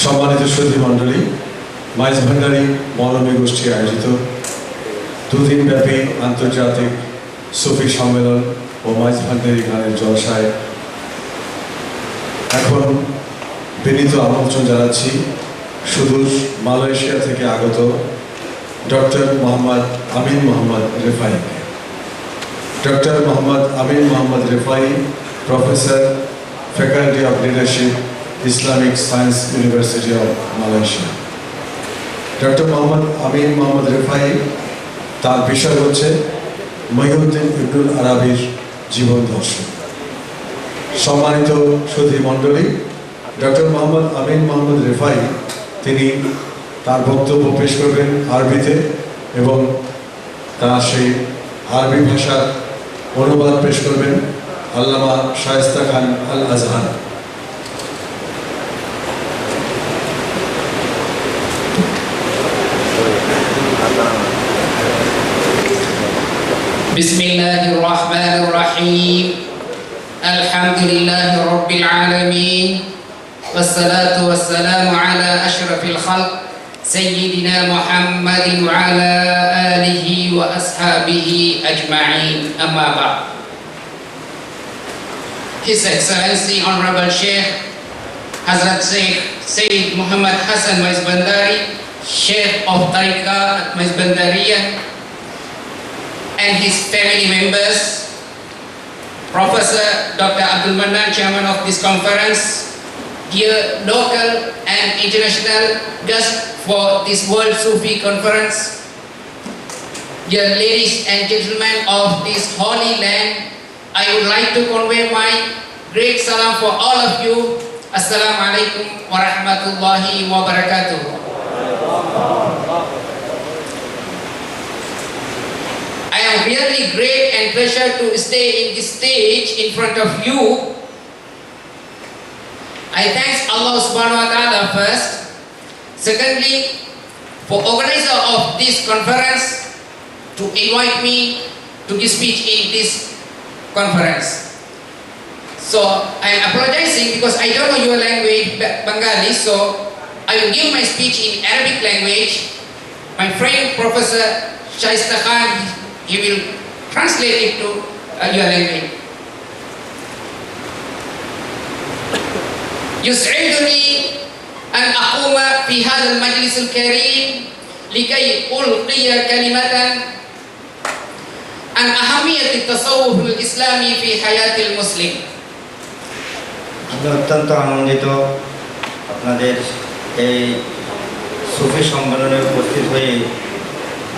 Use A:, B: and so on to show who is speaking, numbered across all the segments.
A: সম্মানিত সুধী মণ্ডলী, মাইজ ভান্ডারী মৌলবী গোষ্ঠী আয়োজিত দুদিনব্যাপী আন্তর্জাতিক সুফি সম্মেলন ও মাইজ ভান্ডারী গানের জলসায় এখন বিনীত আমন্ত্রণ জানাচ্ছি সুদূর মালয়েশিয়া থেকে আগত ডক্টর মোহাম্মদ আমিন মোহাম্মদ রেফাইকে। Doctor Mohammad Amin Mohammad Refai, professor, faculty of leadership, Islamic science university of Malaysia. Doctor Mohammad Amin Mohammad Refai, তার বিষয় হচ্ছে মহিউদ্দিন ইবনুল আরাবির জীবন দর্শন। সম্মানিত সুধী মণ্ডলী, ডক্টর মোহাম্মদ আমিন মোহাম্মদ রেফাই তিনি তার বক্তব্য পেশ করবেন আরবিতে এবং তার সেই আরবি ভাষার অনুবাদ পেশ করবেন আল্লামা শায়েস্তা খান আল আজহার।
B: बिस्मिल्लाहिर रहमानिर रहीम। अल्हम्दुलिल्लाहि रब्बिल आलमीन वस्सलातु वस्सलामु अला अशरफिल खल्क सय्यिदिना मुहम्मदिन व अला आलिहि व अस्हाबिहि अजमाइन। अम्मा बाद। His Excellency Honorable Sheikh Hazrat Sheikh Sayyid Muhammad Hassan Maizbandari, Sheikh of Tariqah Maizbandariyah, and his family members, Professor Dr. Abdul Mannan, Chairman of this conference, dear local and international guests for this World Sufi Conference, dear ladies and gentlemen of this holy land, I would like to convey my great salam for all of you. Assalamu alaikum wa rahmatullahi wa barakatuh. I am really great and pleasure to stay in this stage in front of you. I thank Allah subhanahu wa ta'ala first. Secondly, for organizer of this conference to invite me to give speech in this conference. So I am apologizing because I don't know your language, Bengali, so I will give my speech in Arabic language. My friend Professor Shaista Khan, he will translate it to your language. يسعدني أن أقوم في هذا المجلس الكريم لكي ألقي كلمة عن أهمية التصوف الإسلامي في حياة المسلم.
C: আমি অত্যন্ত আনন্দিত আপনাদের এই সুফি সম্মেলনে উপস্থিত হয়ে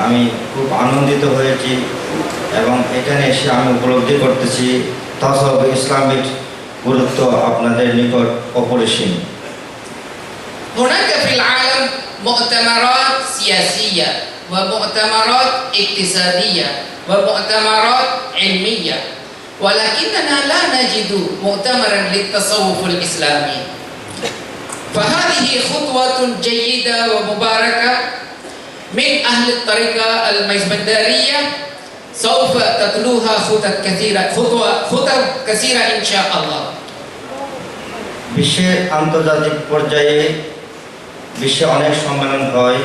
C: আমি খুব আনন্দিত হয়েছি এবং এখানে এসে আমি উপলব্ধি করতেছি তাসাউফ ইসলামের গুরুত্ব আপনাদের নিকট অপরিসীম।
B: هناك في العالم مؤتمرات سياسية ومؤتمرات اقتصادية ومؤتمرات علمية، ولكننا لا نجد مؤتمرا للتصوف الإسلامي. فهذه خطوة جيدة ومباركة من أهل الطريقة الميزبندارية، سوف تتلوها خطط كثيرة إن شاء الله.
C: বিশ্বে আন্তর্জাতিক পর্যায়ে বিশ্বে অনেক সম্মেলন হয়,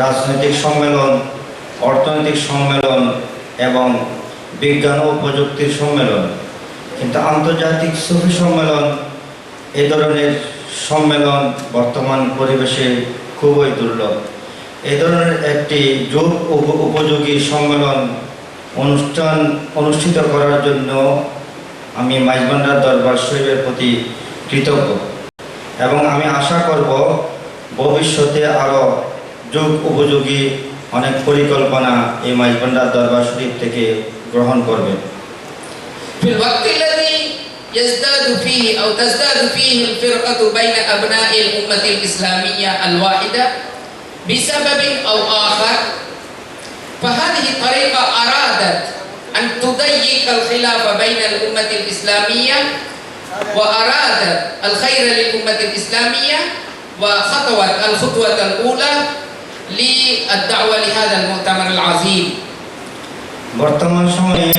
C: রাজনৈতিক সম্মেলন, অর্থনৈতিক সম্মেলন এবং বিজ্ঞান ও প্রযুক্তির সম্মেলন, কিন্তু আন্তর্জাতিক সুফি সম্মেলন এ ধরনের সম্মেলন বর্তমান পরিবেশে খুবই দুর্লভ। এই ধরনের একটি যুগ উপযোগী সম্মেলন অনুষ্ঠিত করার জন্য আমি মাইজভান্ডার দরবার শরীফের প্রতি কৃতজ্ঞ এবং আমি আশা করব ভবিষ্যতে আরও যুগ উপযোগী অনেক পরিকল্পনা এই মাইজভান্ডার দরবার শরীফ থেকে গ্রহণ করবে।
B: في الوقت الذي يزداد فيه أو تزداد فيه الفرقة بين أبناء الأمة الإسلامية الواحدة بسبب أو آخر، فهذه الطريقة أرادت أن تضيق الخلاف بين الأمة الإسلامية وأرادت الخير للأمة الإسلامية، وخطوت الخطوة الأولى للدعوة لهذا المؤتمر العظيم.
C: বর্তমান সময়ে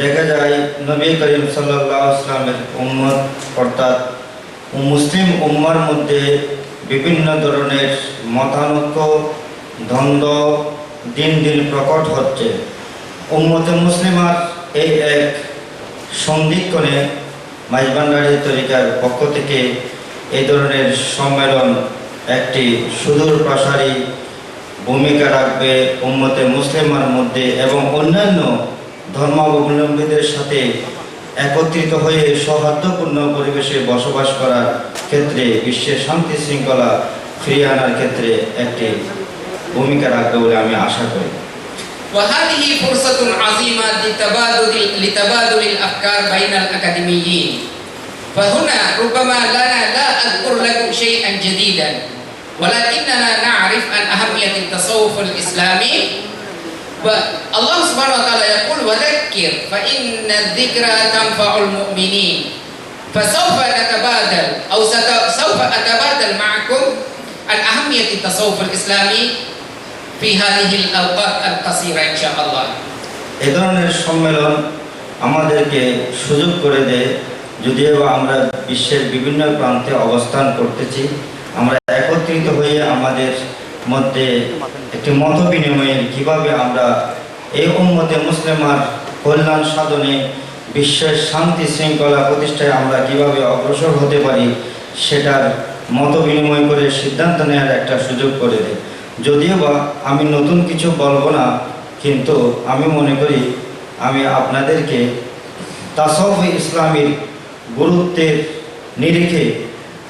C: দেখা যায় নবী করিম সাল্লাল্লাহু আলাইহি ওয়াসাল্লামের উম্মত অর্থাৎ মুসলিম উম্মার মধ্যে বিভিন্ন ধরনের মতানৈক্য দ্বন্দ্ব দিন দিন প্রকট হচ্ছে। উম্মতে মুসলিমার এই এক সন্ধিক্ষণে মাইজভান্ডারী তরিকার পক্ষ থেকে এই ধরনের সম্মেলন একটি সুদূর প্রসারী ভূমিকা রাখবে উম্মতে মুসলিমার মধ্যে এবং অন্যান্য ধর্মাবলম্বীদের সাথে একত্রিত হয়ে সৌহার্দ্যপূর্ণ পরিবেশে বসবাস করার ক্ষেত্রে বিশ্বের শান্তি শৃঙ্খলা ফিরিয়ে আনার ক্ষেত্রে একটি ভূমিকা রাখবে বলে আমি আশা করি।
B: وهذه فرصة عظيمة لتبادل الأفكار بين الأكاديميين. فهنا ربما لا أذكر لكم شيئا جديدا، ولكننا نعرف عن أهمية التصوف الإسلامي. والله سبحانه وتعالى يقول: وذكر فإن الذكرى تنفع المؤمنين. فسوف نتبادل أو سوف أتبادل معكم عن أهمية التصوف الإسلامي في هذه الأوقات القصيرة إن شاء الله.
C: এই ধরনের সম্মেলন আমাদেরকে সুযোগ করে দেয়, যদিও আমরা বিশ্বের বিভিন্ন প্রান্তে অবস্থান করতেছি, আমরা একত্রিত হয়ে আমাদের মধ্যে একটি মত বিনিময়ের কিভাবে আমরা এই উম্মতে মুসলিমার কল্যাণ সাধনে বিশ্বের শান্তি শৃঙ্খলা প্রতিষ্ঠায় আমরা কিভাবে অগ্রসর হতে পারি সেটার মত বিনিময় করে সিদ্ধান্ত নেওয়ার একটা সুযোগ করে দেয়। যদিও বা আমি নতুন কিছু বলবো না, কিন্তু আমি মনে করি আমি আপনাদেরকে তাসাউফ ইসলামের গুরুত্বের নিরিখে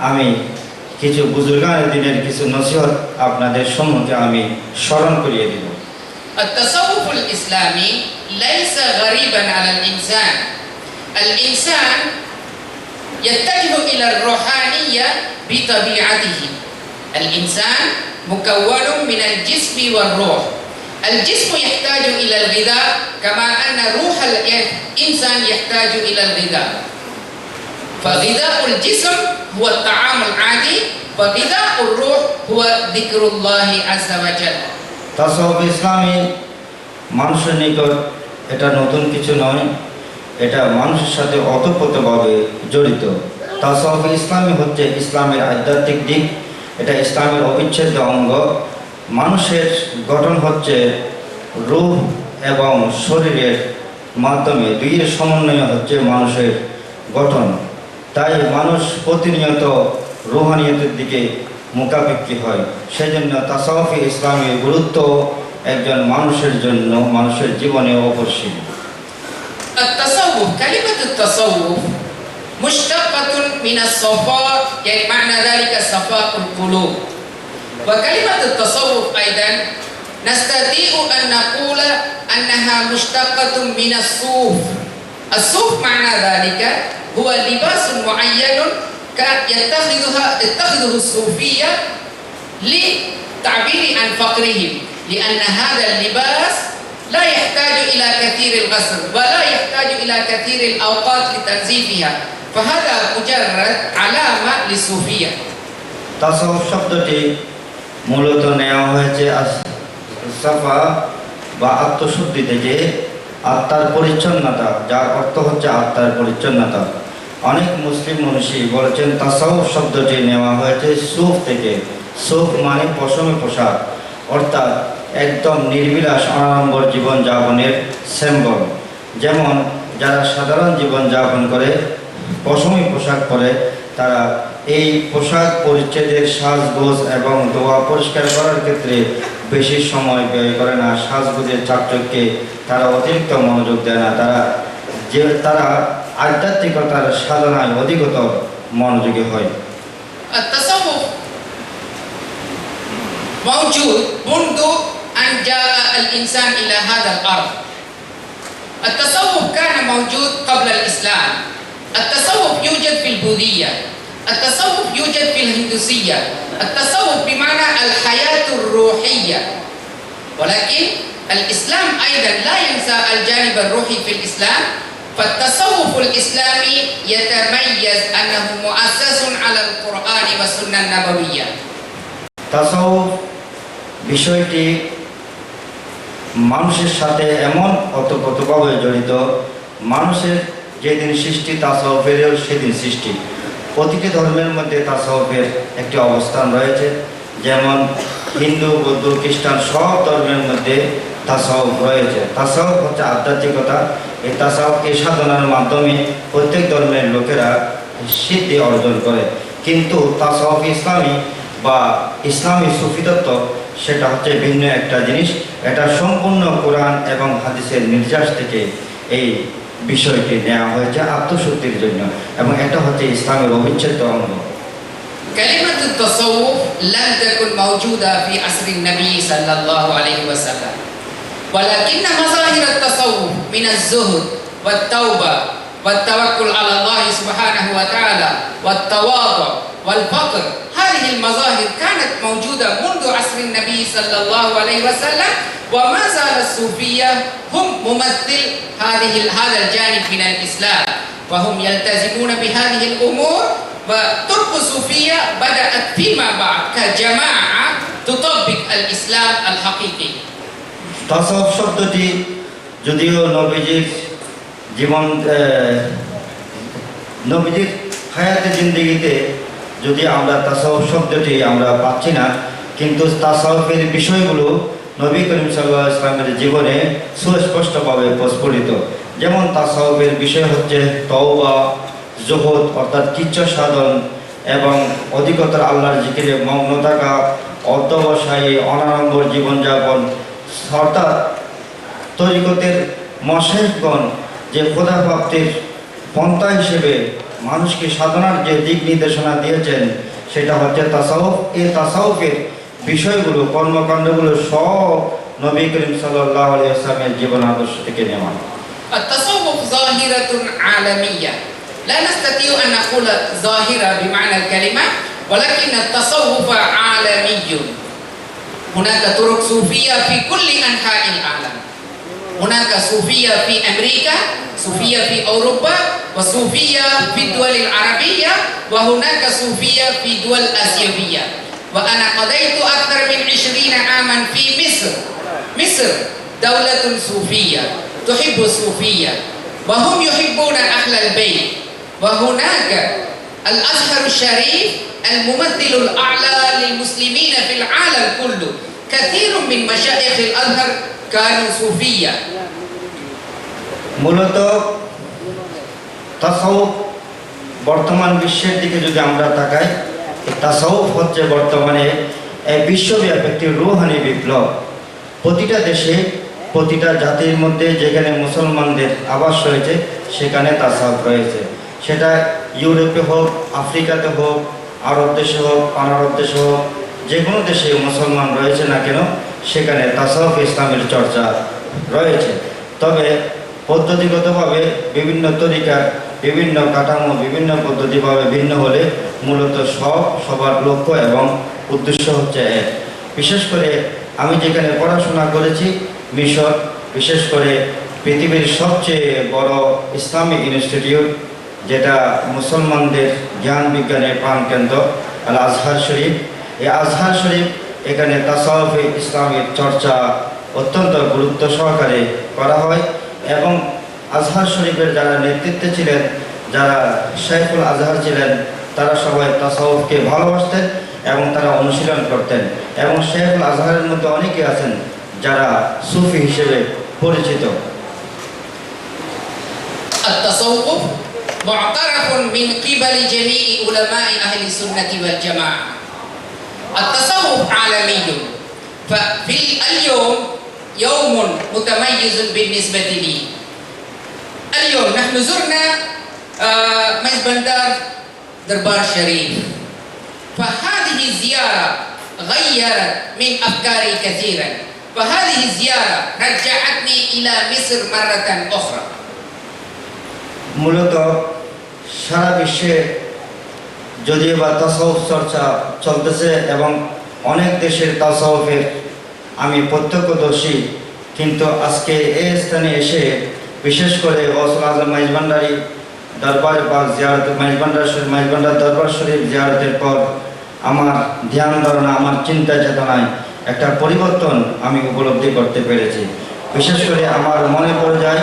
C: আমি কিছু বুজুর্গানের দিনের কিছু নসিহত আপনাদের সম্মুখে আমি স্মরণ করিয়ে দিব।
B: التصوف الإسلامي ليس غريبا على الإنسان. الإنسان يتجه إلى الروحانية بطبيعته. الإنسان مكون من الجسم والروح. الجسم يحتاج إلى الغذاء كما أن روح الإنسان يحتاج إلى الغذاء. فغذاء الجسم هو الطعام العادي، وغذاء الروح هو ذكر الله عز وجل.
C: তাসাউফ ইসলামী মানুষের নিকট এটা নতুন কিছু নয়, এটা মানুষের সাথে ওতপ্রোতভাবে জড়িত। তাসাউফ ইসলামী হচ্ছে ইসলামের আধ্যাত্মিক দিক, এটা ইসলামের অবিচ্ছেদ্য অঙ্গ। মানুষের গঠন হচ্ছে রূহ এবং শরীরের মাধ্যমে, দুইয়ের সমন্বয় হচ্ছে মানুষের গঠন। তাই মানুষ প্রতিনিয়ত রুহানিয়তের দিকে মুখাপেক্ষী হয়। সেজন্য তাসাউফ ইসলামের গুরুত্ব একজন মানুষের জন্য, মানুষের জীবনে অপরিসীম।
B: التصوف، كلمة التصوف مشتقة من الصفاء، يعني معنى ذلك صفاء القلوب. وكلمة التصوف أيضا نستطيع أن نقول أنها مشتقة من الصوف. الصوف معنى ذلك هو لباس معين يتخذه الصوفية للتعبير عن فقرهم، لأن هذا اللباس لا يحتاج إلى كثير الغسل ولا يحتاج إلى كثير الأوقات لتنظيفها، فهذا مجرد علامة للصوفية.
C: তাসাউফ শব্দটি মূলত নেওয়া হয়েছে সাফা বা আত্মশুদ্ধি থেকে, আত্মার পরিচ্ছন্নতা, যার অর্থ হচ্ছে আত্মার পরিচ্ছন্নতা। অনেক মুসলিম মনীষী বলেছেন তাসাউফ শব্দটি নেওয়া হয়েছে সুফ থেকে। সুফ মানে পশমে পোশাক, অর্থাৎ একদম নির্বিলাস আড়ম্বর জীবনযাপনের সিম্বল। যেমন যারা সাধারণ জীবনযাপন করে পশমী পোশাক পরে, তারা এই পোশাক পরিচ্ছেদের সাজগোজ এবং ধোয়া পরিষ্কার করার ক্ষেত্রে বেশি সময় ব্যয় করে না। সাজগোজের চাকচক্যে তারা অতিরিক্ত মনোযোগ দেয় না, তারা আধ্যাত্মিকতার সাধনায় অধিকতর মনোযোগী হয়।
B: التصوف موجود منذ أن جاء الإنسان إلى هذا الأرض. التصوف كان موجود قبل الإسلام. التصوف يوجد في البوذية، التصوف يوجد في الهندوسية. التصوف بمعنى الحياة الروحية، ولكن الإسلام أيضا لا ينسى الجانب الروحي في الإسلام. فالتصوف الإسلامي يتميز أنه مؤسس على القرآن والسنة النبوية.
C: তাসাউফ বিষয়টি মানুষের সাথে এমন ওতপ্রোতভাবে জড়িত, মানুষের যেদিন সৃষ্টি তাসাউফেরও সেদিন সৃষ্টি। প্রতিটি ধর্মের মধ্যে তাসাউফের একটি অবস্থান রয়েছে। যেমন হিন্দু, বৌদ্ধ, খ্রিস্টান সব ধর্মের মধ্যে তাসাউফ রয়েছে। তাসাউফ হচ্ছে আধ্যাত্মিকতা। এই তাসাউফকে সাধনার মাধ্যমে প্রত্যেক ধর্মের লোকেরা সিদ্ধি অর্জন করে। কিন্তু তাসাউফ ইসলামী বা ইসলামী সুফি তত্ত্ব সেটা হচ্ছে ভিন্ন একটা জিনিস। এটা সম্পূর্ণ কোরআন এবং হাদিসের নির্যাস থেকে এই বিষয়টি নেওয়া হয়েছে আত্মশুদ্ধির জন্য, এবং এটা হচ্ছে ইসলামের অবিচ্ছেদ্য অঙ্গ।
B: كلمة التصوف لم تكن موجودة في عصر النبي صلى الله عليه وسلم، ولكن مظاهر التصوف من الزهد والتوبة والتوكل على الله سبحانه وتعالى والتواضع والفقر، هذه المظاهر كانت موجودة منذ عصر النبي صلى الله عليه وسلم، وما زال الصوفية هم ممثل هذا الجانب من الإسلام، وهم يلتزمون بهذه الأمور. وترك الصوفية بدأت فيما بعد كجماعة تطبق الإسلام الحقيقي.
C: তাসাউফ শব্দটি যদিও নবীজির নবীজির হায়াতে জিন্দেগিতে যদি আমরা তাসাউফ শব্দটি আমরা পাচ্ছি না, কিন্তু তাসাউফের বিষয়গুলো নবী করিম সাল্লাল্লাহু আলাইহি ওয়াসাল্লামের জীবনে সুস্পষ্টভাবে প্রস্ফুটিত। যেমন তাসাউফের বিষয় হচ্ছে তওবা, জুহুদ অর্থাৎ কিচ্ছ সাধন এবং অধিকতর আল্লাহর জিকিরে মগ্ন থাকা, অধ্যবসায়ী অনাড়ম্বর জীবনযাপন, অর্থাৎ তরিকতের মশায়েখগণ যে খোদা প্রাপ্তির পন্থা হিসেবে মানুষকে সাধনার যে দিক নির্দেশনা দিয়েছেন সেটা হচ্ছে তাসাউফ। এই তাসাউফের বিষয়গুলো, কর্মকাণ্ডগুলো সব নবী করিম সাল্লাল্লাহু আলাইহি ওয়াসাল্লামের জীবন আদর্শ থেকে নেওয়া।
B: التصوف ظاهرة عالمية، لا نستطيع أن نقول ظاهرة بمعنى الكلمة، ولكن التصوف عالمي. هناك طرق صوفية في كل أنحاء العالم. هناك صوفية في أمريكا، صوفية في أوروبا، وصوفية في الدول العربية، وهناك صوفية في دول آسيوية. وأنا قضيت أكثر من 20 عاما في مصر. مصر دولة صوفية تحب الصوفية، وهم يحبون أهل البيت. وهناك الأزهر الشريف الممثل الأعلى للمسلمين في العالم كله. كثير من مشايخ الأزهر كانوا صوفية.
C: মূলত তাসাউফ বর্তমান বিশ্বের দিকে যদি আমরা তাকাই, তাসাউফ হচ্ছে বর্তমানে বিশ্বব্যাপী একটি রুহানি বিপ্লব। প্রতিটা দেশে, প্রতিটা জাতির মধ্যে যেখানে মুসলমানদের আবাস রয়েছে সেখানে তাসাউফ রয়েছে। সেটা ইউরোপে হোক, আফ্রিকাতে হোক, আরব দেশে হোক, অনারব দেশে হোক, যে কোনো দেশে মুসলমান রয়েছে না কেন সেখানে তাসাউফ ইসলামের চর্চা রয়েছে। তবে পদ্ধতিগতভাবে বিভিন্ন তরিকার বিভিন্ন কাঠামো বিভিন্ন পদ্ধতিভাবে ভিন্ন হলে মূলত সবার লক্ষ্য এবং উদ্দেশ্য হচ্ছে এক। বিশেষ করে আমি যেখানে পড়াশোনা করেছি মিশর, বিশেষ করে পৃথিবীর সবচেয়ে বড় ইসলামিক ইনস্টিটিউট, যেটা মুসলমানদের জ্ঞান বিজ্ঞানের প্রাণকেন্দ্র আল আজহার শরীফ। এই আজহার শরীফ, এখানে তাসাউফ ইসলামের চর্চা অত্যন্ত গুরুত্ব সহকারে করা হয়, এবং আজহার শরীফের যারা নেতৃত্বে ছিলেন, যারা শাইখুল আজহার ছিলেন, তারা সবাই তাসাউফকে ভালোবাসতেন এবং তারা অনুশীলন করতেন। এবং শাইখুল আজহারের মধ্যে অনেকে আছেন যারা সুফি হিসেবে পরিচিত।
B: التصوف معترف من قبل جميع علماء أهل السنة والجماعة. التصوف عالمي، ففي اليوم يوم متميز بالنسبة لي. اليوم نحن زرنا مزبندار دربار شريف، فهذه الزيارة غيرت من أفكاري كثيرا، فهذه الزيارة رجعتني إلى مصر مرة أخرى.
C: মূলত সারা বিশ্বে যদিও বা তাসাউফ চর্চা চলতেছে এবং অনেক দেশের তাসাউফের আমি প্রত্যক্ষদর্শী, কিন্তু আজকে এই স্থানে এসে বিশেষ করে গৌসুল আজম মাইজভান্ডারী দরবারে পাক জিয়ারত, মাইজভান্ডার দরবার শরীফ জিয়ারতের পর আমার ধ্যান ধারণা, আমার চিন্তা চেতনায় একটা পরিবর্তন আমি উপলব্ধি করতে পেরেছি। বিশেষ করে আমার মনে পড়ে যায়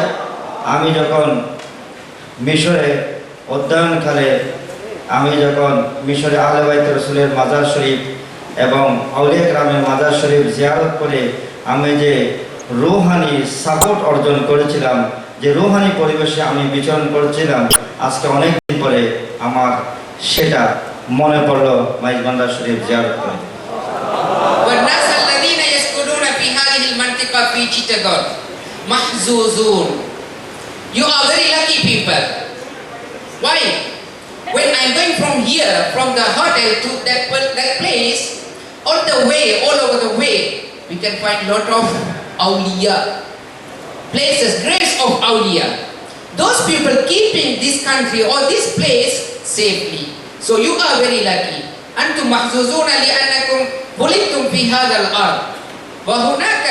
C: আমি যখন মিশরে অধ্যয়নকালে আমি যখন মিশরে আহলে বাইত রাসূলের মাজার শরীফ এবং আউলিয়া গ্রামের মাজার শরীফ জিয়ারত করে আমি যে রূহানি সাপোর্ট অর্জন করেছিলাম, যে রূহানি পরিবেশে আমি বিচরণ করছিলাম, আজকে অনেক দিন পরে আমার সেটা মনে পড়লো মাইজবান্ডার শরীফ জিয়ারত করে।
B: والناس الذين يسكنون في هذه المنطقة في Chittagong محظوظون. You are very lucky people. Why? When I'm going from here, from the hotel to that place, all over the way, we can find lot of awliya, places, graves of awliya. Those people keeping this country or this place safely. So you are very lucky. أنتم محظوظون لأنكم ولدتم في هذا الأرض. وهناك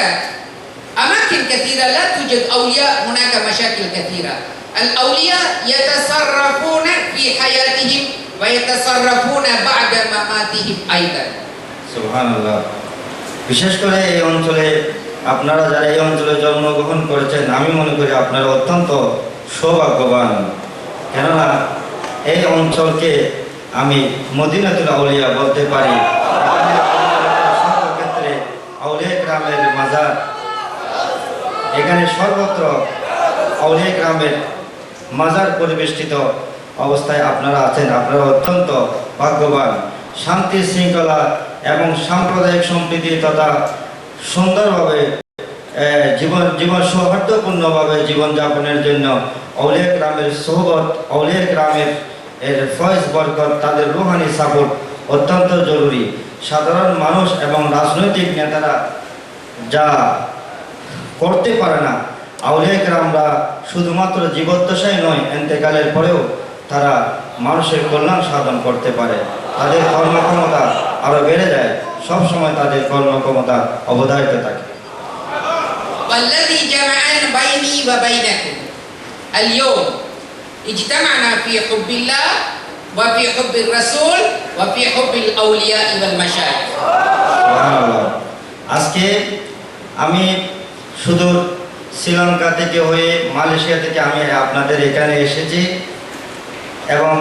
B: أماكن كثيرة لا توجد أولياء، هناك مشاكل كثيرة. الأولياء يتصرفون في حياتهم ويتصرفون بعد مماتهم أيضا.
C: সুবহানাল্লাহ। বিশেষ করে এই অঞ্চলে আপনারা যারা এই অঞ্চলে জন্মগ্রহণ করেছেন, আমি মনে করি আপনারা অত্যন্ত সৌভাগ্যবান। কেননা এই অঞ্চলকে আমি মদিনাতুল আউলিয়া বলতে পারি। সর্বক্ষেত্রে আউলিয়া গ্রামের মাজার, এখানে সর্বত্র আউলিয়া গ্রামের মাজার পরিবেষ্টিত অবস্থায় আপনারা আছেন। আপনারা অত্যন্ত ভাগ্যবান। শান্তি শৃঙ্খলা এবং সাম্প্রদায়িক সম্প্রীতি তথা সুন্দরভাবে জীবন সৌহার্দ্যপূর্ণভাবে জীবনযাপনের জন্য আউলিয়া গ্রামের সোহবত, আউলিয়া গ্রামের ফয়েজ বরকত, তাদের রুহানি সাপোর্ট অত্যন্ত জরুরি। সাধারণ মানুষ এবং রাজনৈতিক নেতারা যা করতে পারে না, আউলিয়া গ্রামরা শুধুমাত্র জীবদ্দশায় নয়, এন্তেকালের পরেও তারা মানুষের কল্যাণ সাধন করতে পারে। তাদের কর্মক্ষমতা আরো বেড়ে যায়, সব সময় তাদের কর্মক্ষমতা অবধারিত থাকে।
B: والذي جمعنا بيني وبينكم اليوم اجتمعنا في حب الله وفي حب الرسول وفي حب الأولياء والمشايخ.
C: সুবহানাল্লাহ। আজকে আমি সুদূর শ্রীলঙ্কা থেকে হয়ে মালয়েশিয়া থেকে আমি আপনাদের এখানে এসেছি এবং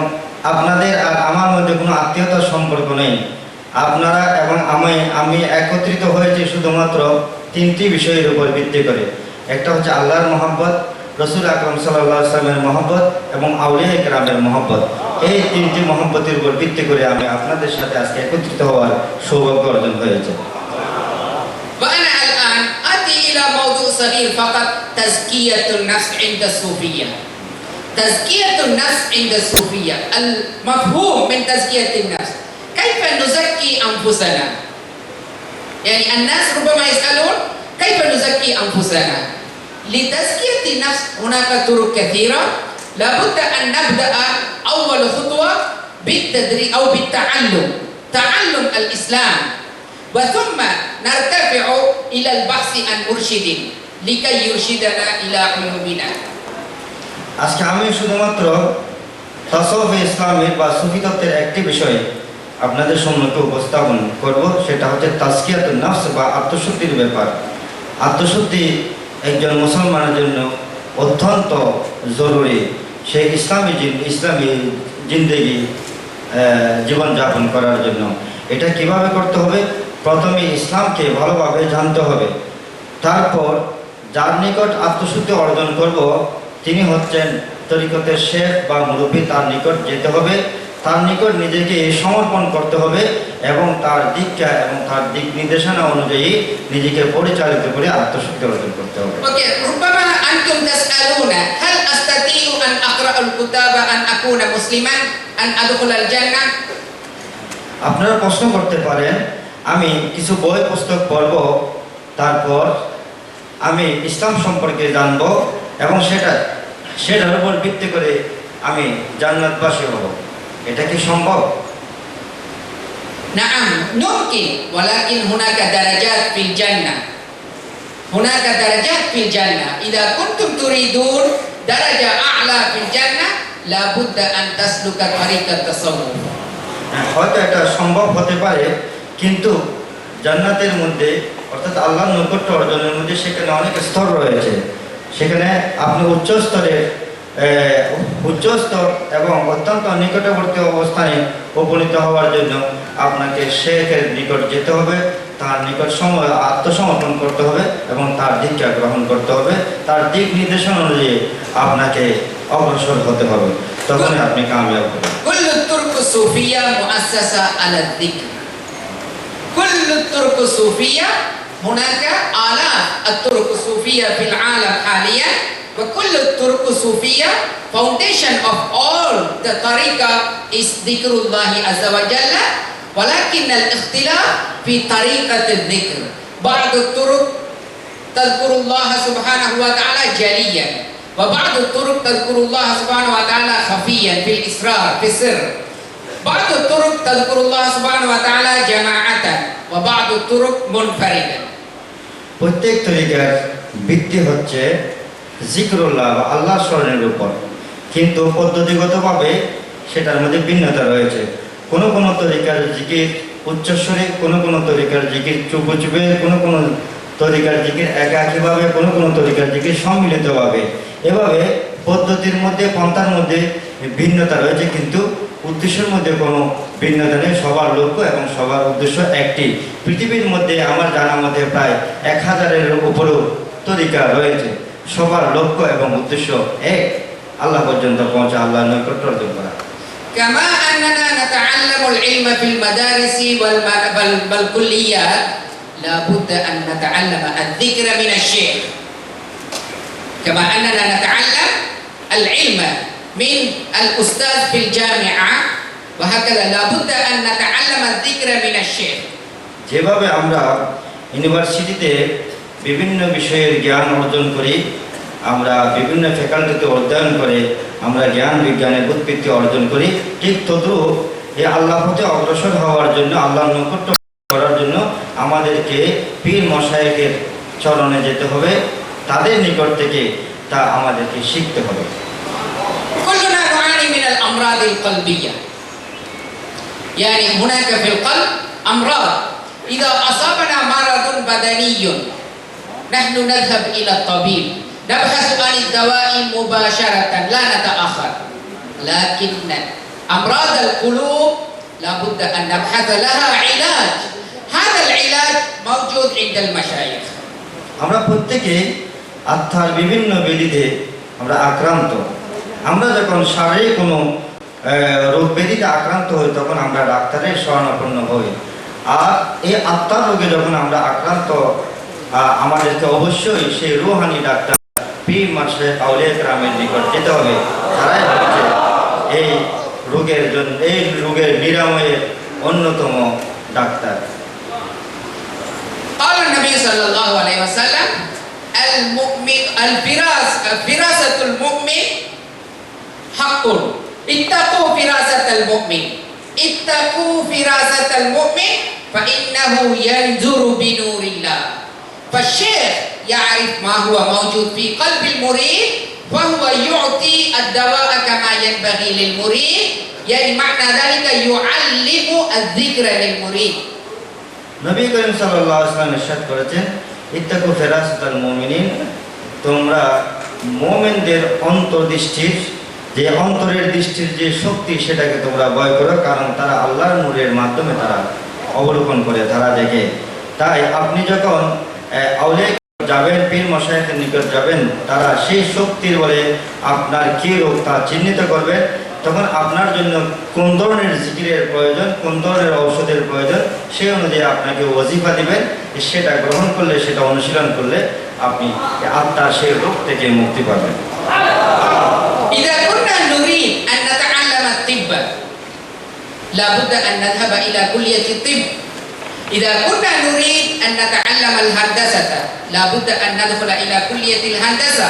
C: আপনাদের আর আমার মধ্যে কোনো আত্মীয়তার সম্পর্ক নেই। আপনারা এবং আমি একত্রিত হয়েছি শুধুমাত্র তিনটি বিষয়ের উপর ভিত্তি করে। একটা হচ্ছে আল্লাহর মহব্বত, রসুল আকরাম সাল্লাল্লাহু আলাইহি ওয়াসাল্লামের মহব্বত এবং আউলিয়া কেরামের মহব্বত। এই তিনটি মহব্বতের উপর ভিত্তি করে আমি আপনাদের সাথে আজকে একত্রিত হওয়ার সৌভাগ্য অর্জন হয়েছে।
B: وأنا الآن آتي إلى موضوع صغير فقط، تزكية النفس عند الصوفية. تزكية النفس عند الصوفية، المفهوم من تزكية النفس كيف نزكي أنفسنا؟ يعني الناس ربما يسألون كيف نزكي أنفسنا؟ لتزكية النفس هناك طرق كثيرة، لابد أن نبدأ أول خطوة بالتدريب أو بالتعلم، تعلم الإسلام، وثم نرتفع إلى البحث عن مرشد لكي يرشدنا إلى قلوبنا.
C: আজকে আমি শুধুমাত্র তাসাউফ ইসলামের বা সুফি তত্ত্বের একটি বিষয় আপনাদের সম্মুখে উপস্থাপন করব, সেটা হচ্ছে তাজকিয়াতুন নফস বা আত্মশুদ্ধির ব্যাপার। আত্মশুদ্ধি একজন মুসলমানের জন্য অত্যন্ত জরুরি। সে ইসলামী জিন্দেগি জীবনযাপন করার জন্য এটা কিভাবে করতে হবে? প্রথমে ইসলামকে ভালোভাবে জানতে হবে, তারপর যার নিকট আত্মশুদ্ধি অর্জন করব তিনি হচ্ছেন তরিকতের শেখ বা মুরব্বী, তার নিকট যেতে হবে, তার নিকট নিজেকে সমর্পণ করতে হবে এবং তার দীক্ষা এবং তার দিক নির্দেশনা অনুযায়ী নিজেকে পরিচালিত করে আত্মশুদ্ধি অর্জন করতে হবে।
B: Okay, ربما أنتم تسألون هل أستطيع أن أقرأ الكتاب أن أكون مسلما أن أدخل الجنة؟
C: আপনারা প্রশ্ন করতে পারেন, আমি কিছু বই পুস্তক পড়ব, তারপর আমি ইসলাম সম্পর্কে জানব এবং সেটার উপর ভিত্তি করে আমি জান্নাতবাসী হব। এটা কি সম্ভব?
B: نعم ممكن، ولكن هناك درجات في الجنة. هناك درجات في الجنة. إذا كنتم تريدون درجة أعلى في الجنة لابد أن تسلك طريق التصوف.
C: হয়তো এটা সম্ভব হতে পারে, কিন্তু জান্নাতের মধ্যে অর্থাৎ আল্লাহর নৈকট্য অর্জনের মধ্যে সেখানে অনেক স্তর রয়েছে। সেখানে আপনি উচ্চ স্তরে উচ্চস্থ এবং অত্যন্ত নিকটবর্তী অবস্থানে উপনীত হওয়ার জন্য আপনাকে শেখের নিকট যেতে হবে, তার নিকট সময় আত্মসমর্পণ করতে হবে এবং তার দীক্ষা গ্রহণ করতে হবে, তার দিক নির্দেশনা অনুযায়ী আপনাকে অগ্রসর হতে হবে, তখনই আপনি কামিয়াব হবেন।
B: كل الطرق الصوفية مؤسسة على الذكر. كل الطرق الصوفية هناك آلاف الطرق الصوفية في العالم حاليا، وكل الطرق الصوفية foundation of all the طريقة is ذكر الله عز وجل، ولكن الاختلاف في طريقة الذكر. بعض الطرق تذكر الله سبحانه وتعالى جليا، وبعض الطرق تذكر الله سبحانه وتعالى خفيا في الإسرار في السر. بعض الطرق تذكر الله سبحانه وتعالى جماعة، وبعض الطرق منفردا.
C: প্রত্যেক তরিকার ভিত্তি হচ্ছে জিকরুল্লাহ বা আল্লাহ স্মরণের উপর, কিন্তু পদ্ধতিগতভাবে সেটার মধ্যে ভিন্নতা রয়েছে। কোনো কোনো তরিকার জিকির উচ্চস্বরে, কোনো কোনো তরিকার জিকির চুপে চুপে, কোনো কোনো তরিকার জিকির একাকীভাবে, কোনো কোনো তরিকার জিকির সম্মিলিতভাবে। এভাবে পদ্ধতির মধ্যে পন্থার মধ্যে ভিন্নতা রয়েছে, কিন্তু উদ্দেশ্যের মধ্যে কোনো ভিন্নতা নেই। সবার লক্ষ্য এবং সবার উদ্দেশ্য একটি। পৃথিবীর মধ্যে আমার জানা মতে প্রায় 1000-এর উপরও তরিকা রয়েছে। সবার লক্ষ্য এবং উদ্দেশ্য এক, আল্লাহ পর্যন্ত পৌঁছা, আল্লাহর নৈকট্য অর্জন করা।
B: كما أننا نتعلم العلم في المدارس والكليات، لابد أن نتعلم الذكر من الشيخ. كما أننا نتعلم العلم من الأستاذ في الجامعة، وهكذا لابد أن نتعلم الذكر من الشيخ.
C: যেভাবে আমরা ইউনিভার্সিটিতে বিভিন্ন বিষয়ের জ্ঞান অর্জন করি, আমরা বিভিন্ন ফ্যাকাল্টিতে অধ্যয়ন করে আমরা জ্ঞান বিজ্ঞানের উৎপত্তি অর্জন করি, ঠিক তদ্রুপ এই আল্লাহ পথে অগ্রসর হওয়ার জন্য, আল্লাহর নৈকট্য করার জন্য আমাদেরকে পীর মশায়েখের চরণে যেতে হবে, তাদের নিকট থেকে তা আমাদেরকে শিখতে হবে।
B: كلنا نعاني من الأمراض القلبية، يعني هناك في القلب أمراض. إذا أصابنا مرض بدني نحن نذهب إلى الطبيب، نبحث عن الدواء مباشرة لا نتأخر. لكن أمراض القلوب لابد أن نبحث لها علاج. هذا العلاج موجود عند المشايخ.
C: আমরা প্রত্যেকে আত্মার বিভিন্ন ব্যাধিতে আমরা আক্রান্ত। আমরা যখন শারীরিক কোনো রোগ ব্যাধিতে আক্রান্ত হই, তখন আমরা ডাক্তারের শরণাপন্ন হই। আর এই আত্মার রোগে যখন আমরা আক্রান্ত, আমাদেরকে অবশ্যই সেই রুহানি ডাক্তার পীর মাশায়েখ আউলিয়া কেরামের নিকট যেতে হবে। তারাই হচ্ছে এই রোগের জন্য, এই রোগের নিরাময়ের অন্যতম ডাক্তার।
B: قال النبي صلى الله عليه وسلم: المؤمن فراسة المؤمن حق، اتقوا فراسة المؤمن، اتقوا فراسة المؤمن فإنه ينظر بنور الله. فالشيخ يعرف ما هو موجود في قلب المريد، فهو يعطي الدواء كما ينبغي للمريد، يعني معنى ذلك يعلم الذكر للمريد.
C: নবী করিম সাল্লাল্লাহু আলাইহি ওয়াসাল্লাম ইরশাদ করেছেন, ইত্তাকু ফিরাসাতাল মুমিনিন, তোমরা মুমিনদের অন্তর্দৃষ্টির অন্তরের দৃষ্টির যে শক্তি, সেটাকে তোমরা ভয় করো, কারণ তারা আল্লাহর নূরের মাধ্যমে তারা অবলোকন করে, তারা দেখে। তাই আপনি যখন আউলিয়া যাবেন, পীর মশায়েখের নিকট যাবেন, তারা সেই শক্তির বলে আপনার কী রোগ তা চিহ্নিত করবেন। তখন আপনার জন্য কোন ধরনের জিকিরের প্রয়োজন, কোন ধরনের ঔষধের প্রয়োজন, সেই অনুযায়ী আপনাকে ওয়াজিফা দিবেন। সেটা গ্রহণ করলে, সেটা অনুশীলন করলে আপনি আত্মার সেই রোগ থেকে মুক্তি পাবেন।
B: إذا كنا نريد أن نتعلم الطب لابد أن نذهب إلى كلية الطب. إذا كنا نريد أن نتعلم الهندسة لابد أن ندخل إلى كلية الهندسة.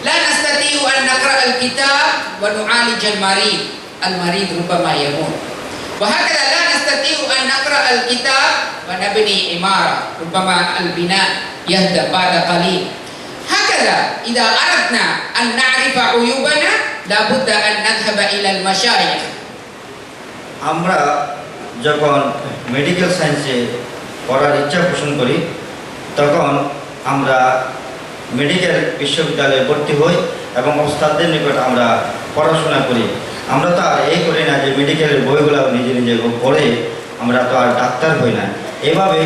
B: لا نستطيع أن نقرأ الكتاب ونعالج المريض، المريض ربما يموت. وهكذا لا نستطيع أن نقرأ الكتاب ونبني عمارة، ربما البناء يهدم بعد قليل. هكذا إذا أردنا أن نعرف عيوبنا لابد أن نذهب إلى المشايخ.
C: আমরা যখন মেডিকেল সায়েন্সে পড়ার ইচ্ছা পোষণ করি, তখন আমরা মেডিকেল বিশ্ববিদ্যালয়ে ভর্তি হই এবং ওস্তাদদের নিকট আমরা পড়াশোনা করি। আমরা তো আর এই করি না যে মেডিকেলের বইগুলো নিজে নিজে পড়ে আমরা তো আর ডাক্তার হই না। এভাবে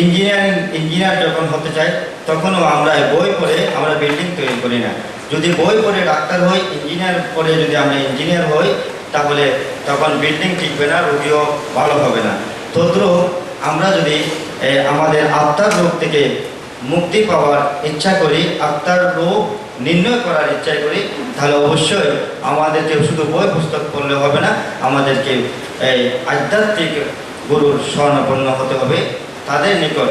C: ইঞ্জিনিয়ার যখন হতে চাই তখনও আমরা বই পড়ে আমরা বিল্ডিং তৈরি করি না। যদি বই পড়ে ডাক্তার হই, ইঞ্জিনিয়ার পড়ে যদি আমরা ইঞ্জিনিয়ার হই, তাহলে তখন বিল্ডিং টিকবে না, রোগীও ভালো হবে না। তদ্রূপ আমরা যদি আমাদের আত্মার রোগ থেকে মুক্তি পাওয়ার ইচ্ছা করি, আত্মার রোগ নির্ণয় করার ইচ্ছা করি, তাহলে অবশ্যই আমাদেরকে শুধু বই পুস্তক পড়লে হবে না, আমাদেরকে এই আধ্যাত্মিক গুরুর শরণাপন্ন হতে হবে। তাদের নিকট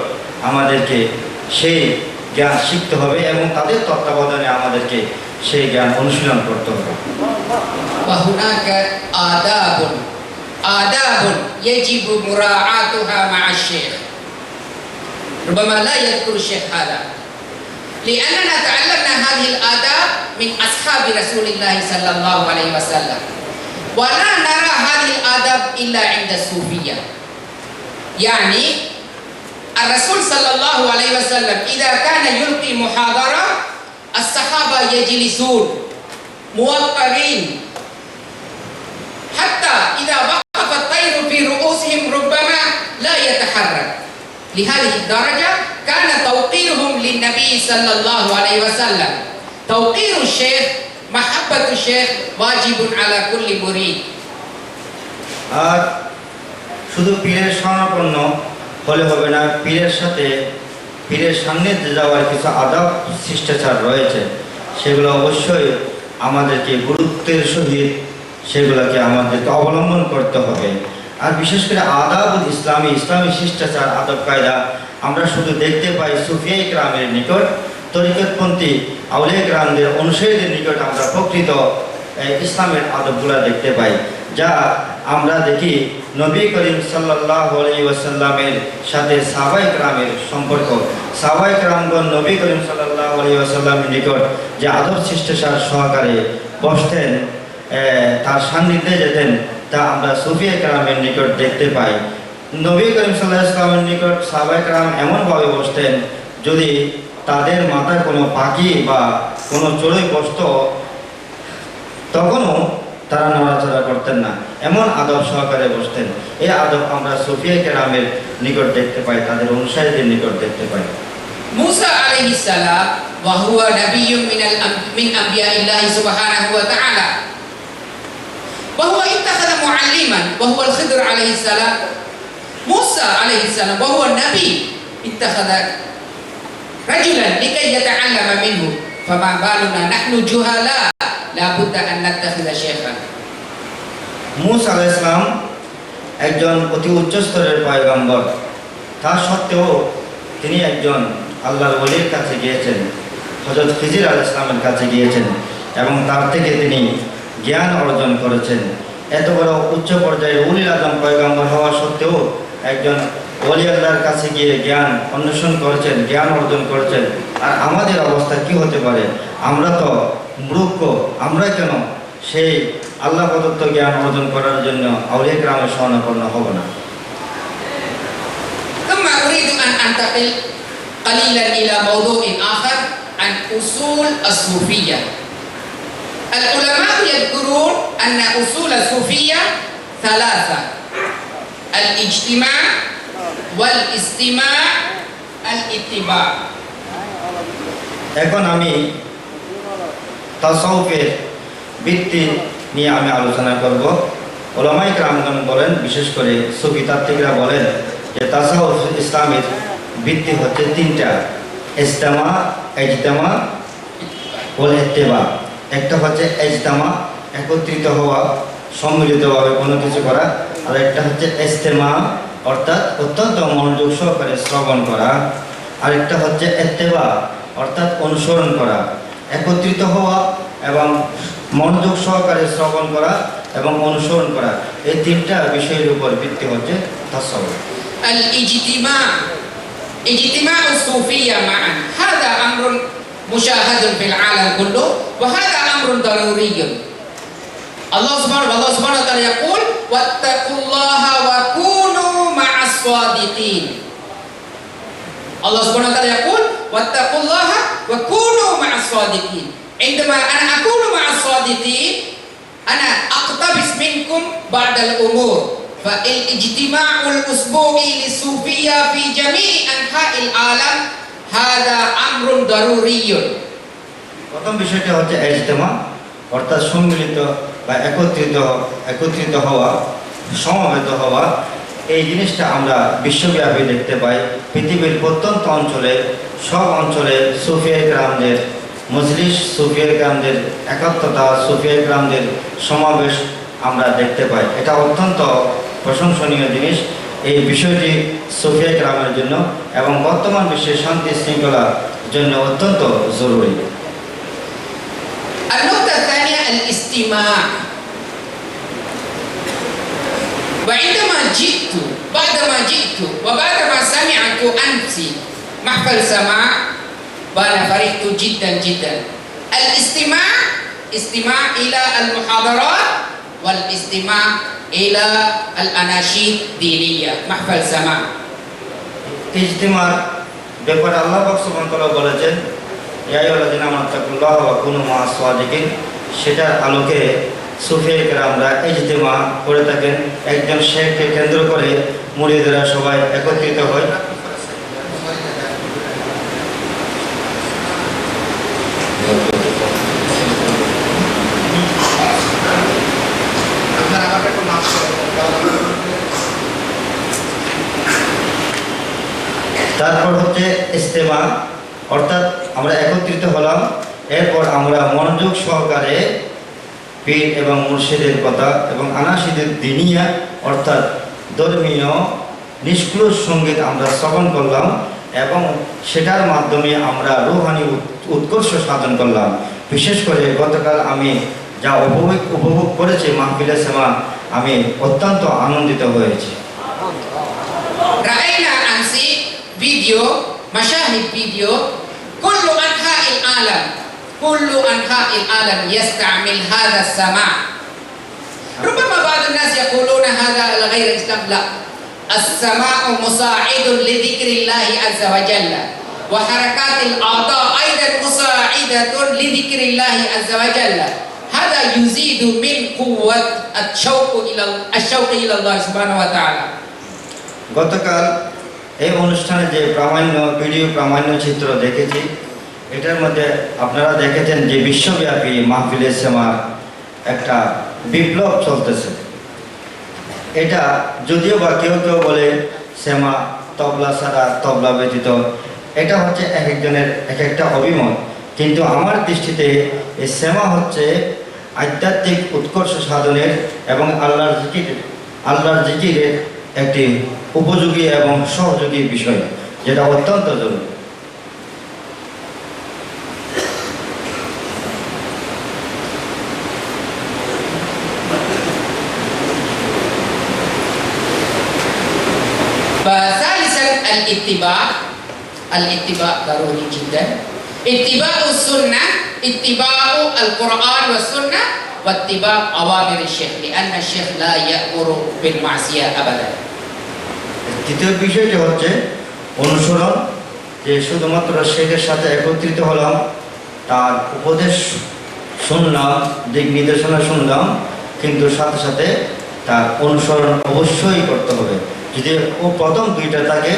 C: আমাদেরকে সেই জ্ঞান শিখতে হবে এবং তাদের তত্ত্বাবধানে আমাদেরকে সেই জ্ঞান অনুশীলন করতে হবে।
B: وهناك آداب يجب مراعاتها مع الشيخ. ربما لا يذكر الشيخ هذا لأننا تعلمنا هذه الآداب من أصحاب رسول الله صلى الله عليه وسلم، ولا نرى هذه الآداب إلا عند الصوفية. يعني الرسول صلى الله عليه وسلم إذا كان يلقي محاضرة الصحابة يجلسون موقرين، حتى إذا وقف الطير في رؤوسهم ربما لا يتحرك. لهذه الدرجة كان توقيرهم للنبي صلى الله عليه وسلم. توقير الشيخ، محبة الشيخ واجب على كل مريد.
C: আর শুধু পীরের শরণাপন্ন হলে হবে না, পীরের সামনে যাওয়ার কিছু আদব শিষ্টাচার রয়েছে, সেগুলো অবশ্যই আমাদেরকে গুরুত্বের সহিত সেগুলোকে আমাদেরকে অবলম্বন করতে হবে। আর বিশেষ করে আদাবুল ইসলামী শিষ্টাচার আদব কায়দা আমরা শুধু দেখতে পাই সুফিয়া ইকরামের নিকট, তরিকতপন্থী আউলিয়া ইকরামদের অনুসারীদের নিকট আমরা প্রকৃত ইসলামের আদবগুলো দেখতে পাই, যা আমরা দেখি নবী করিম সাল্লাল্লাহু আলাইহি ওয়াসাল্লামের সাথে সাহাবায়ে কেরামের সম্পর্ক। সাহাবায়ে কেরামগণ নবী করিম সাল্লাল্লাহু আলাইহি ওয়াসাল্লামের নিকট যে আদব শিষ্টাচার সহকারে বসতেন, তার সান্নিধ্যে যেতেন, তা আমরা সুফিয়া কেরামের নিকট দেখতে পাই। নবী করিম সাল্লাল্লাহু আলাইহি ওয়াসাল্লামের নিকট সাহাবায়ে কেরাম এমনভাবে বসতেন, যদি তাদের মাথায় কোনো পাখি বা কোনো চড়ুই বসত তখনও তারা নড়াচড়া করতেন না, এমন আদব সহকারে বসতেন। এই আদব আমরা সুফিয়া কেরামের নিকট দেখতে পাই, তাদের অনুসারীদের নিকট দেখতে পাই।
B: موسى عليه السلام وهو نبي من أنبياء الله سبحانه وتعالى، وهو اتخذ معلما وهو الخضر عليه السلام. موسى عليه السلام وهو النبي اتخذ رجلا لكي يتعلم منه، فما بالنا نحن جهلاء لا بد أن نتخذ شيخا.
C: মুসা আলাইহিস সালাম একজন অতি উচ্চ স্তরের পয়গম্বর, তা সত্ত্বেও তিনি একজন আল্লাহর ওলির কাছে গিয়েছেন, হযরত খিজির আলাইহিস সালামের কাছে গিয়েছেন এবং তার থেকে তিনি জ্ঞান অর্জন করেছেন। এত বড় উচ্চ পর্যায়ে উলিল আযম পয়গম্বর হওয়া সত্ত্বেও একজন ওলি আল্লাহর কাছে গিয়ে জ্ঞান অন্বেষণ করেছেন, জ্ঞান অর্জন করেছেন। আর আমাদের অবস্থা কি হতে পারে? আমরা তো মূর্খ, আমরা কেন সেই আল্লাহ প্রদত্ত জ্ঞান অর্জন করার জন্য আউলিয়া কেরামের শরণাপন্ন হব না?
B: ثم أريد أن أنتقل قليلا إلى موضوع آخر عن أصول الصوفية. العلماء يذكرون أن أصول الصوفية ثلاثة: الاجتماع والاستماع الاتباع.
C: এখন আমি তাসাউফের ভিত্তি নিয়ে আমি আলোচনা করব। উলামায়ে কেরামগণ বলেন, বিশেষ করে সুফি তাত্ত্বিকরা বলেন যে তাসাউফ ইসলামের ভিত্তি হচ্ছে তিনটা: ইজতিমা, ইজতিমা ওয়াল ইত্তিবা। একটা হচ্ছে ইজতিমা, একত্রিত হওয়া, সম্মিলিতভাবে কোনো কিছু করা, আর একটা হচ্ছে ইজতিমা অর্থাৎ অত্যন্ত মনোযোগ সহকারে শ্রবণ করা, আরেকটা হচ্ছে ইত্তিবা অর্থাৎ অনুসরণ করা। একত্রিত হওয়া এবং মনোযোগ সহকারে শ্রবণ করা এবং অনুসরণ করা, এই তিনটা বিষয়ের উপর ভিত্তি হচ্ছে তাসাউফ।
B: الاجتماع، اجتماع الصوفية معا، هذا أمر مشاهد في العالم كله، وهذا أمر ضروري. الله سبحانه وتعالى يقول: واتقوا الله وكونوا مع الصادقين. الله سبحانه وتعالى يقول: واتقوا الله وكونوا مع الصادقين. عندما أنا أكون مع الصادقين أنا أقتبس منكم بعض الأمور فالاجتماع الأسبوعي للصوفية في جميع أنحاء العالم هذا أمر ضروري.
C: প্রথম বিষয়টি হচ্ছে ইজতেমা, অর্থাৎ সম্মিলিত বা একত্রিত হওয়া, সমবেত হওয়া। এই জিনিসটা আমরা বিশ্বব্যাপী দেখতে পাই। পৃথিবীর প্রত্যন্ত অঞ্চলে, সব অঞ্চলে সুফিয়া কেরামদের মজলিস, সুফিয়া কেরামদের একাত্মতা, সুফিয়া কেরামদের সমাবেশ আমরা দেখতে পাই। এটা অত্যন্ত প্রশংসনীয় জিনিস। এই বিষয়টি সুফিয়া কেরামের জন্য এবং বর্তমান বিশ্বের শান্তি শৃঙ্খলার জন্য অত্যন্ত জরুরি।
B: النقطة الثانية الاستماع. وعندما جئت وبعدما سمعت أنت محفل سماع وأنا فرحت جدا جدا. استماع إلى المحاضرات والاستماع إلى الأناشيد الدينية محفل سماع.
C: ইজতিমার ব্যাপারে আল্লাহ পাক সুবহানাহু ওয়া তাআলা বলেছেন, ইয়া আইয়ুহাল্লাযীনা আমানু তাকুল্লাহা ওয়া কুনু মা'আস সাদিকিন। সেটার আলোকে সুফিয়া কেরামরা ইজতিমা করে থাকেন। একজন শেখকে কেন্দ্র করে মুরিদরা সবাই একত্রিত হয়। তারপর হচ্ছে ইজতেমা, অর্থাৎ আমরা একত্রিত হলাম। এরপর আমরা মনোযোগ সহকারে পীর এবং মুর্শিদের কথা এবং আনাসিদের দিনিয়া অর্থাৎ ধর্মীয় নিষ্ক্রিয় সঙ্গীত আমরা শ্রবণ করলাম এবং সেটার মাধ্যমে আমরা রুহানি উৎকর্ষ সাধন করলাম। বিশেষ করে গতকাল আমি যা উপভোগ করেছি মাহফিলে সেমা, আমি অত্যন্ত আনন্দিত হয়েছি।
B: رأينا أمس فيديو مشاهد فيديو كل أنحاء العالم يستعمل هذا السماع. ربما بعض الناس يقولون هذا غير إسلام. لا، السماع مساعد لذكر الله عز وجل وحركات الأعضاء أيضا مساعدة لذكر الله عز وجل. هذا يزيد من قوة الشوق إلى الله سبحانه وتعالى.
C: গতকাল এই অনুষ্ঠানে যে ভিডিও প্রামাণ্য চিত্র দেখেছি, এটার মধ্যে আপনারা দেখেছেন যে বিশ্বব্যাপী মাহফিলে সেমার একটা বিপ্লব চলতেছে। এটা যদিও বা কেউ বলে সেমা তবলা ছাড়া, তবলা ব্যতীত, এটা হচ্ছে এক একজনের এক একটা অভিমত। কিন্তু আমার দৃষ্টিতে এই সেমা হচ্ছে আধ্যাত্মিক উৎকর্ষ সাধনের এবং আল্লাহর জিকিরের একটি উপযোগী এবং সহযোগী বিষয়, যেটা অত্যন্ত জরুরি।
B: فثالثا الاتباع ضروري جدا. اتباع السنة، اتباع القرآن والسنة، واتباع أوامر الشيخ لأن الشيخ لا يأمر بالمعصية أبدا.
C: দ্বিতীয় বিষয়টি হচ্ছে অনুসরণ, যে শুধুমাত্র শেখের সাথে একত্রিত হলাম, তার উপদেশ শুনলাম, দিক নির্দেশনা শুনলাম, কিন্তু সাথে সাথে তার অনুসরণ অবশ্যই করতে হবে। যদি ও প্রথম দুইটা থাকে,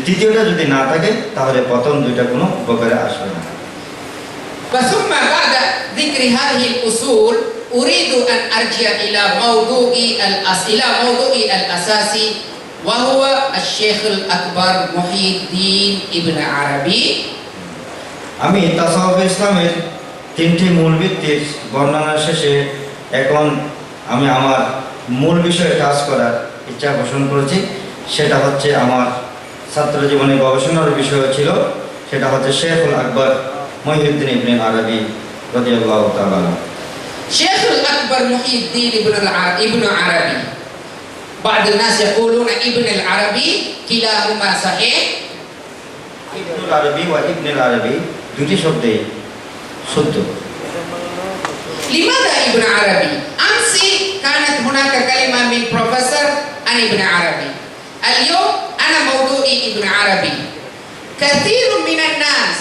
C: তৃতীয়টা যদি না থাকে, তাহলে প্রথম দুইটা কোনো উপকারে আসবে না।
B: ثم بعد ذكر هذه الأصول أريد أن أرجع إلى موضوعي الأساسي وهو الشيخ الأكبر محي الدين ابن عربي.
C: আমি তাসাউফ ইসলামের তিনটি মূল ভিত্তির বর্ণনা শেষে এখন আমি আমার মূল বিষয়ে কাজ করার ইচ্ছা পোষণ করেছি। সেটা হচ্ছে আমার ছাত্র জীবনে গবেষণার বিষয় ছিল, সেটা হচ্ছে শেখুল আকবর মহিউদ্দিন ইবনে আরবি রাদিয়াল্লাহু তাআলা।
B: شيخ الأكبر محي الدين ابن عربي. بعض الناس يقولون ابن العربي، كلاهما صحيح.
C: ইবনুল আরবি ওয়া ইবনুল আরবি দুটি শব্দই শুদ্ধ।
B: لماذا ابن عربي؟ أمس كانت هناك كلمة من بروفيسور عن ابن عربي. اليوم أنا موضوعي ابن عربي. كثير من الناس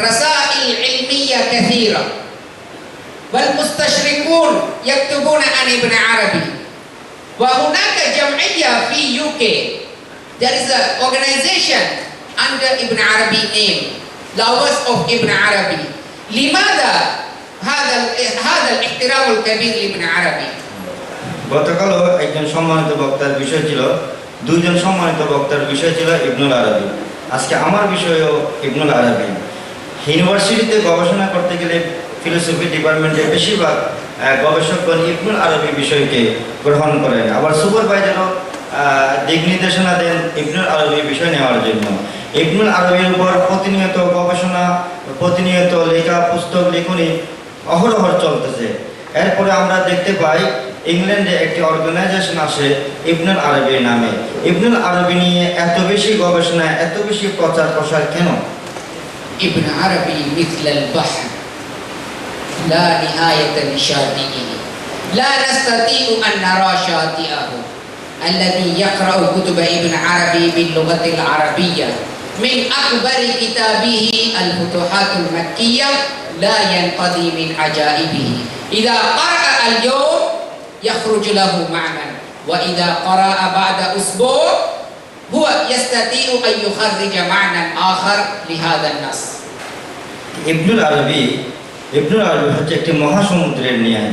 B: رسائل علمية كثيرة والمستشرقون يكتبون عن ابن عربي وهناك جمعية في UK. There is an organization under Ibn Arabi name, Lovers of Ibn Arabi. لماذا هذا الاحترام الكبير لابن عربي؟
C: গতকালও একজন সম্মানিত বক্তার বিষয় ছিল, দুইজন সম্মানিত বক্তার বিষয় ছিল ইবনুল আরবি। আজকে আমার বিষয়ও ইবনুল আরবি। ইউনিভার্সিটিতে গবেষণা করতে গেলে ফিলোসফি ডিপার্টমেন্টে বেশিরভাগ গবেষকগণ ইবনুল আরবি বিষয়কে গ্রহণ করেন, আবার সুপারভাইজারও দিক নির্দেশনা দেন ইবনুল আরবি বিষয় নেওয়ার জন্য। ইবনুল আরবির উপর প্রতিনিয়ত গবেষণা, প্রতিনিয়ত লেখা, পুস্তক লেখনী অহরহ চলতেছে। এরপরে আমরা দেখতে পাই ইংল্যান্ডে একটি অর্গানাইজেশন আসে ইবনুল আরবির নামে। ইবনুল আরবি নিয়ে এত বেশি গবেষণা, এত বেশি প্রচার প্রসার কেন?
B: ابن عربي مثل البحر لا نهاية لشاطئه لا نستطيع أن نرى شاطئه. الذي يقرأ كتب ابن عربي باللغة العربية من أكبر كتابه الفتوحات المكية لا ينقضي من عجائبه. إذا قرأ اليوم يخرج له معنى، وإذا قرأ بعد أسبوع هو يستطيع أن يخرج معنى آخر لهذا النص.
C: ইবনুল আরবি হচ্ছে একটি মহাসমুদ্রের ন্যায়,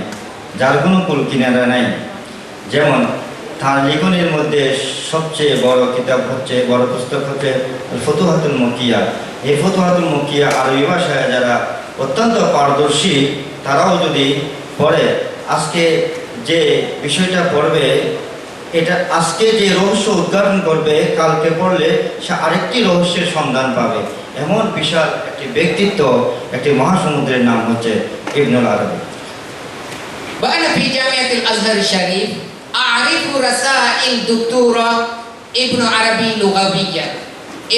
C: যার কোনো কুল কিনারা নাই। যেমন তার লেখনের মধ্যে সবচেয়ে বড় কিতাব হচ্ছে, বড় পুস্তক হচ্ছে ফুতুহাতুল মক্কিয়া। এই ফুতুহাতুল মক্কিয়া আরবি ভাষায় যারা অত্যন্ত পারদর্শী তারাও যদি পড়ে, আজকে যে বিষয়টা পড়বে, এটা আজকে যে রহস্য উদ্ঘাটন করবে, কালকে পড়লে সে আরেকটি রহস্যের সন্ধান পাবে। এমন বিশাল একটি ব্যক্তিত্ব, একটি মহাসমুদ্রের নাম হচ্ছে ইবনুল আরবি।
B: وأنا في جامعة الأزهر الشريف أعرف رسائل دكتورة ابن عربي لغويا،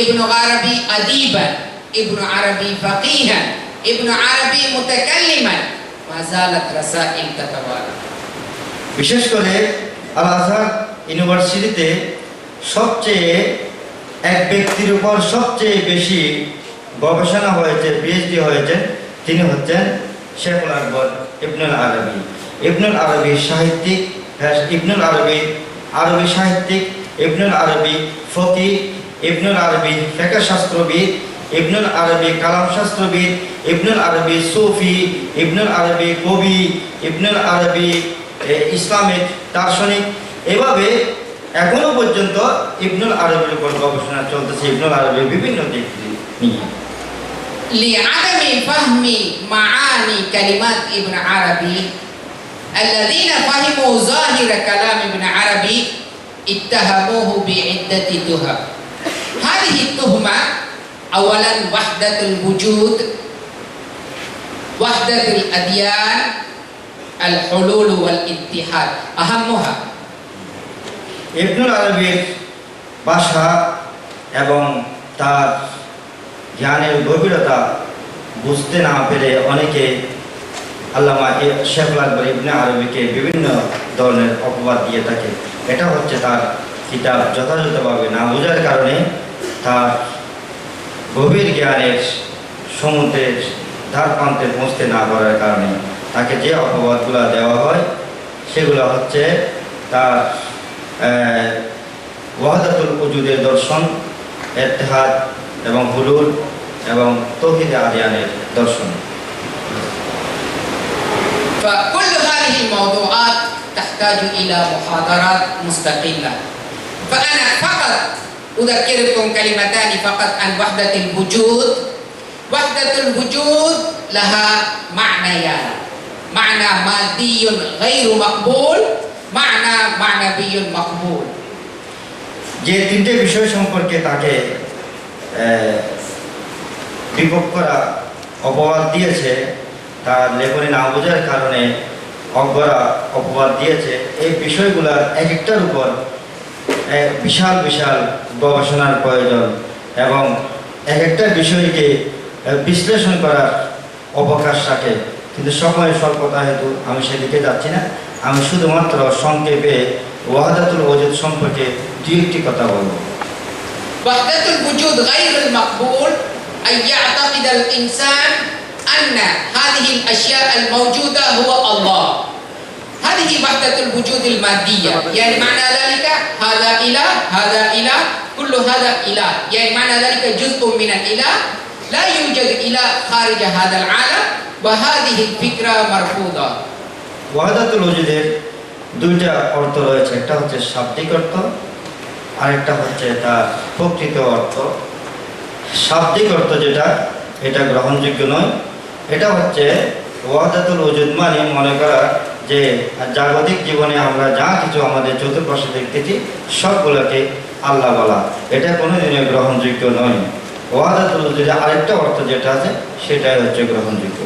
B: ابن عربي أديبا، ابن عربي فقيها، ابن عربي متكلما، ما زالت رسائل تتوالى.
C: বিশেষ করে আল আজহার ইউনিভার্সিটিতে সবচেয়ে এক ব্যক্তির উপর সবচেয়ে বেশি গবেষণা হয়েছে, পিএইচডি হয়েছে, তিনি হচ্ছেন শেখুল আকবর ইবনুল আরবি। ইবনুল আরবি সাহিত্যিক, ইবনুল আরবি আরবি সাহিত্যিক, ইবনুল আরবি ফকিহ, ইবনুল আরবি ফিকহ শাস্ত্রবিদ, ইবনুল আরবি কালাম শাস্ত্রবিদ, ইবনুল আরবি সুফি, ইবনুল আরবি কবি, ইবনুল আরবি ইসলামিক দার্শনিক। এভাবে এখনো পর্যন্ত ইবনুল আরবির উপর গবেষণা চলতেছে, ইবনুল আরবির বিভিন্ন দিক নিয়ে।
B: لعدم فهم معاني كلمات ابن عربي الذين فهموا ظاهر كلام ابن عربي اتهموه بعدة تهم. هذه التهمة أولا وحدة الوجود، وحدة الأديان، الحلول والاتحاد أهمها.
C: ইবনুল আরবির ভাষা এবং তার জ্ঞানের গভীরতা বুঝতে না পেরে অনেকে আল্লামা শেখুল আকবর ইবনে আরবিকে বিভিন্ন ধরনের অপবাদ দিয়ে থাকে। এটা হচ্ছে তার কিতাব যথাযথভাবে না বোঝার কারণে, তার গভীর জ্ঞানের সমুদ্রের ধার প্রান্তে পৌঁছতে না পারার কারণে তাকে যে অপবাদগুলো দেওয়া হয় সেগুলো হচ্ছে তার ওয়াহদাতুল উজুদের দর্শন, ইত্তেহাদ এবং হুলুল এবং তাওহীদ আদিয়ানের দর্শন।
B: فكل هذه الموضوعات تحتاج إلى محاضرات مستقلة. فأنا فقط أذكركم كلمتان فقط عن وحدة الوجود. وحدة الوجود لها معنيان: معنى مادي غير مقبول، معنى معنوي مقبول.
C: যে তিনটে বিষয় সম্পর্কে তাকে বিপক্ষরা অপবাদ দিয়েছে, তার লেখনী না বোঝার কারণে অজ্ঞরা অপবাদ দিয়েছে, এই বিষয়গুলোর এক একটার উপর বিশাল বিশাল গবেষণার প্রয়োজন এবং এক একটা বিষয়কে বিশ্লেষণ করার অবকাশ রাখে। কিন্তু সময়ের স্বল্পতা হেতু আমি সেদিকে যাচ্ছি না। আমি শুধুমাত্র সংক্ষেপে ওয়াহদাতুল ওজুদ সম্পর্কে দুই একটি কথা বলব।
B: وحدة الوجود غير المقبول أن يعتقد الإنسان أن هذه الأشياء الموجودة هو الله. هذه وحدة الوجود المادية، يعني معنى ذلك هذا إله، هذا إله، كل هذا إله، يعني معنى ذلك جزء من الإله، لا يوجد إله خارج هذا العالم، وهذه الفكرة مرفوضة.
C: ওয়াহদাতুল ওজুদের দুইটা অর্থ রয়েছে, একটা হচ্ছে শাব্দিক অর্থ, আরেকটা হচ্ছে তার প্রকৃত অর্থ। শাব্দিক অর্থ যেটা, এটা গ্রহণযোগ্য নয়। এটা হচ্ছে ওয়াহদাতুল ওজুদ মানে মনে করা যে জাগতিক জীবনে আমরা যা কিছু আমাদের চতুর্পাশে দেখতেছি সবগুলোকে আল্লাহ বলা, এটা কোনোদিনই গ্রহণযোগ্য নয়। ওয়াহদাতুল ওজুদের আরেকটা অর্থ যেটা আছে সেটাই হচ্ছে গ্রহণযোগ্য।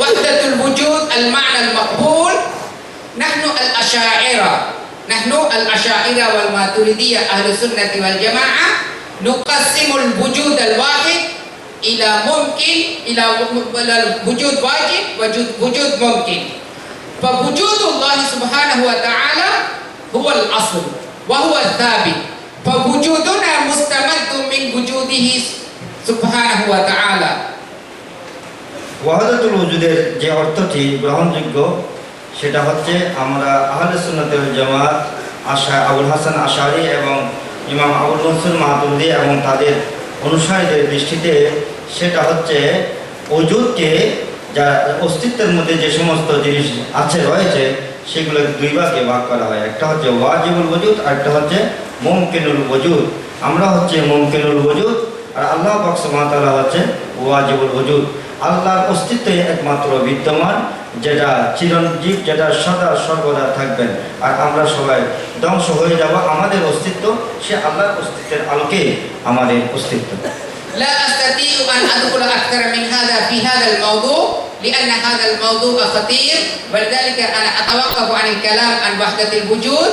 B: وحدة الوجود المعنى المقبول، نحن الأشاعرة والماتريدية أهل السنة والجماعة نقسم الوجود الواحد إلى ممكن، إلى وجود واجب ووجود ممكن. فوجود الله سبحانه وتعالى هو الأصل وهو الثابت، فوجودنا مستمد من وجوده سبحانه وتعالى.
C: ওয়াহদাতুল ওজুদের যে অর্থটি গ্রহণযোগ্য সেটা হচ্ছে আমরা আহলে সুন্নাত ওয়াল জামাত আবুল হাসান আশআরী এবং ইমাম আবুল মনসুর মাতুরিদি এবং তাদের অনুসারীদের দৃষ্টিতে সেটা হচ্ছে ওজুদকে, যা অস্তিত্বের মধ্যে যে সমস্ত জিনিস রয়েছে সেগুলোকে দুই ভাগে ভাগ করা হয়। একটা হচ্ছে ওয়াজিবুল ওজুদ আর একটা হচ্ছে মুমকিনুল ওজুদ। আমরা হচ্ছে মুমকিনুল ওজুদ আর আল্লাহ পাক সুবহানাহু ওয়া তাআলা হচ্ছে ওয়াজিবুল ওজুদ। আল্লাহর অস্তিত্বে একমাত্র বিদ্যমান, যেটা চিরঞ্জীব, যেটা সদা সর্বদা থাকবেন। আর আমরা সবাই ধ্বংস হয়ে যাব, আমাদের অস্তিত্ব সে আল্লাহর অস্তিত্বের আলোকে আমাদের অস্তিত্ব।
B: لا أستطيع أن أدخل أكثر من هذا في هذا الموضوع لأن هذا الموضوع خطير، ولذلك أنا أتوقف عن الكلام عن وحدة الوجود.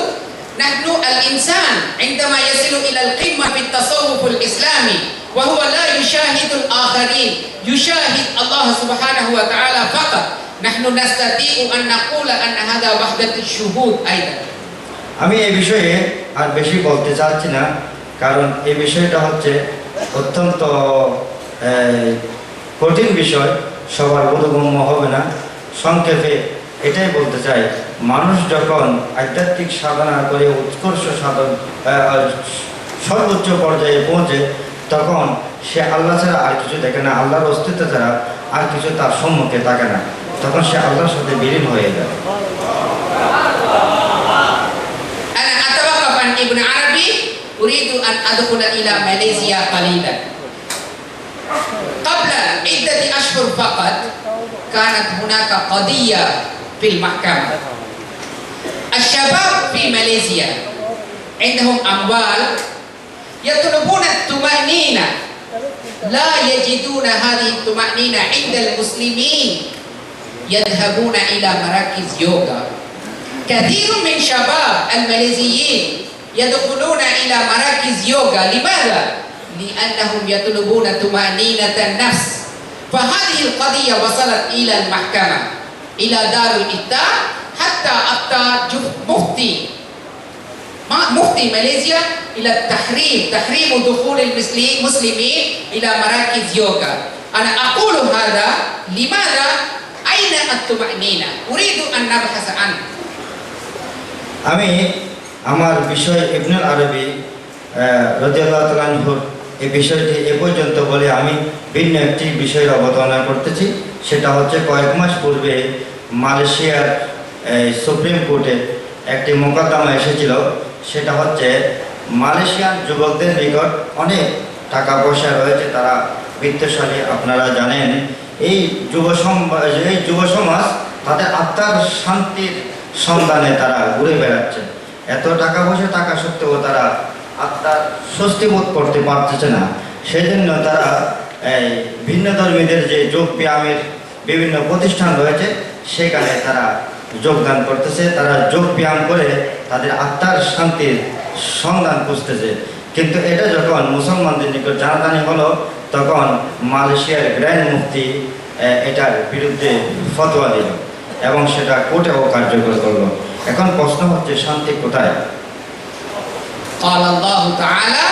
B: نحن الإنسان عندما يصل إلى القمة في التصوف الإسلامي وهو لا يشاهد الآخرين، يشاهد الله سبحانه وتعالى فقط، نحن نستطيع أن نقول أن هذا وحدة الشهود أيضا.
C: আমি এই বিষয়ে আর বেশি বলতে চাচ্ছি না, কারণ এই বিষয়টা হচ্ছে অত্যন্ত কঠিন বিষয়, সবার বোধগম্য হবে না। সংক্ষেপে এটাই বলতে চাই, মানুষ যখন আধ্যাত্মিক সাধনা করে উৎকর্ষ সাধন সর্বোচ্চ পর্যায়ে পৌঁছে তখন সে আল্লাহ ছাড়া আর কিছু দেখে না, আল্লাহর অস্তিত্ব ছাড়া আর কিছু তার সম্মুখে থাকে না, তখন সে আল্লাহর সাথে বিলীন হয়ে যায়।
B: أنا أتوقف عن ابن عربي، أريد أن أدخل إلى ماليزيا قليلا. قبل عدة أشهر فقط كانت هناك قضية في المحكمة. الشباب في ماليزيا عندهم أموال يطلبون الطمأنينة، لا يجدون هذه الطمأنينة عند المسلمين، يذهبون إلى مراكز يوغا. كثير من شباب الماليزيين يدخلون إلى مراكز يوغا، لماذا؟ لأنهم يطلبون طمأنينة النفس. فهذه القضية وصلت إلى المحكمة، إلى دار الإفتاء، حتى أفتى مفتي ماليزيا إلى تحريم دخول المسلمين إلى مراكز يوغا. أنا أقول هذا لماذا؟ أين الطمأنينة؟ أريد أن نبحث عنه.
C: আমি আমার বিষয় ইবনুল আরবি রাদিয়াল্লাহু তাআলা আনহুর এই বিষয়টি এ পর্যন্ত বলে আমি ভিন্ন একটি বিষয়ের অবতারণা করতেছি। সেটা হচ্ছে কয়েক মাস পূর্বে মালয়েশিয়ার সুপ্রিম কোর্টে একটি মোকদ্দমা এসেছিল। সেটা হচ্ছে মালয়েশিয়ান যুবকদের নিকট অনেক টাকা পয়সা রয়েছে, তারা বিত্তশালী, আপনারা জানেন। এই যুব সমাজ তাদের আত্মার শান্তির সন্ধানে তারা ঘুরে বেড়াচ্ছে। এত টাকা পয়সা থাকা সত্ত্বেও তারা আত্মার স্বস্তি বোধ করতে পারতেছে না। সেই জন্য তারা ভিন্ন ধর্মীদের যে যোগ ব্যায়ামের বিভিন্ন প্রতিষ্ঠান রয়েছে সেখানে তারা যোগদান করতেছে। তারা যোগ ব্যায়াম করে তাদের আত্মার শান্তির সন্ধান খুঁজতেছে। কিন্তু এটা যখন মুসলমানদের নিকট জানাজানি হলো তখন মালয়েশিয়ার গ্র্যান্ড মুফতি এটার বিরুদ্ধে ফতোয়া দিল এবং সেটা কোর্টেও কার্যকর করলো। এখন প্রশ্ন হচ্ছে শান্তি কোথায়?
B: قال الله تعالى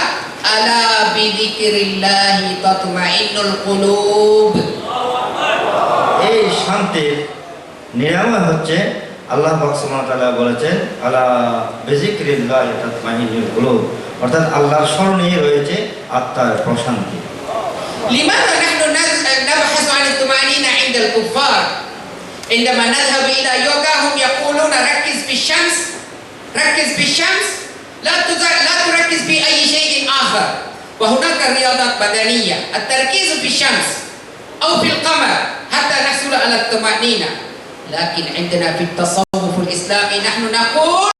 B: ألا বিযিকরিল্লাহি তাতমাইন্নুল কুলুব।
C: এই শান্তির নিরাময় হচ্ছে আল্লাহ পাক সুবহানাহু ওয়া তাআলা বলেছেন আলা বিযিকরিল্লাহি তাতমাইন্নুল কুলুব, অর্থাৎ আল্লাহর স্মরণে রয়েছে আত্মার প্রশান্তি।
B: لماذا نحن نبحث عن الطمأنينة عند الكفار؟ عندما نذهب إلى يوغا هم يقولون ركز بالشمس، ركز بالشمس، لا تركز بأي شيء آخر. وهناك رياضات بدنية، التركيز في الشمس أو في القمر حتى نحصل على الطمأنينة. لكن عندنا في التصوف الإسلامي نحن نقول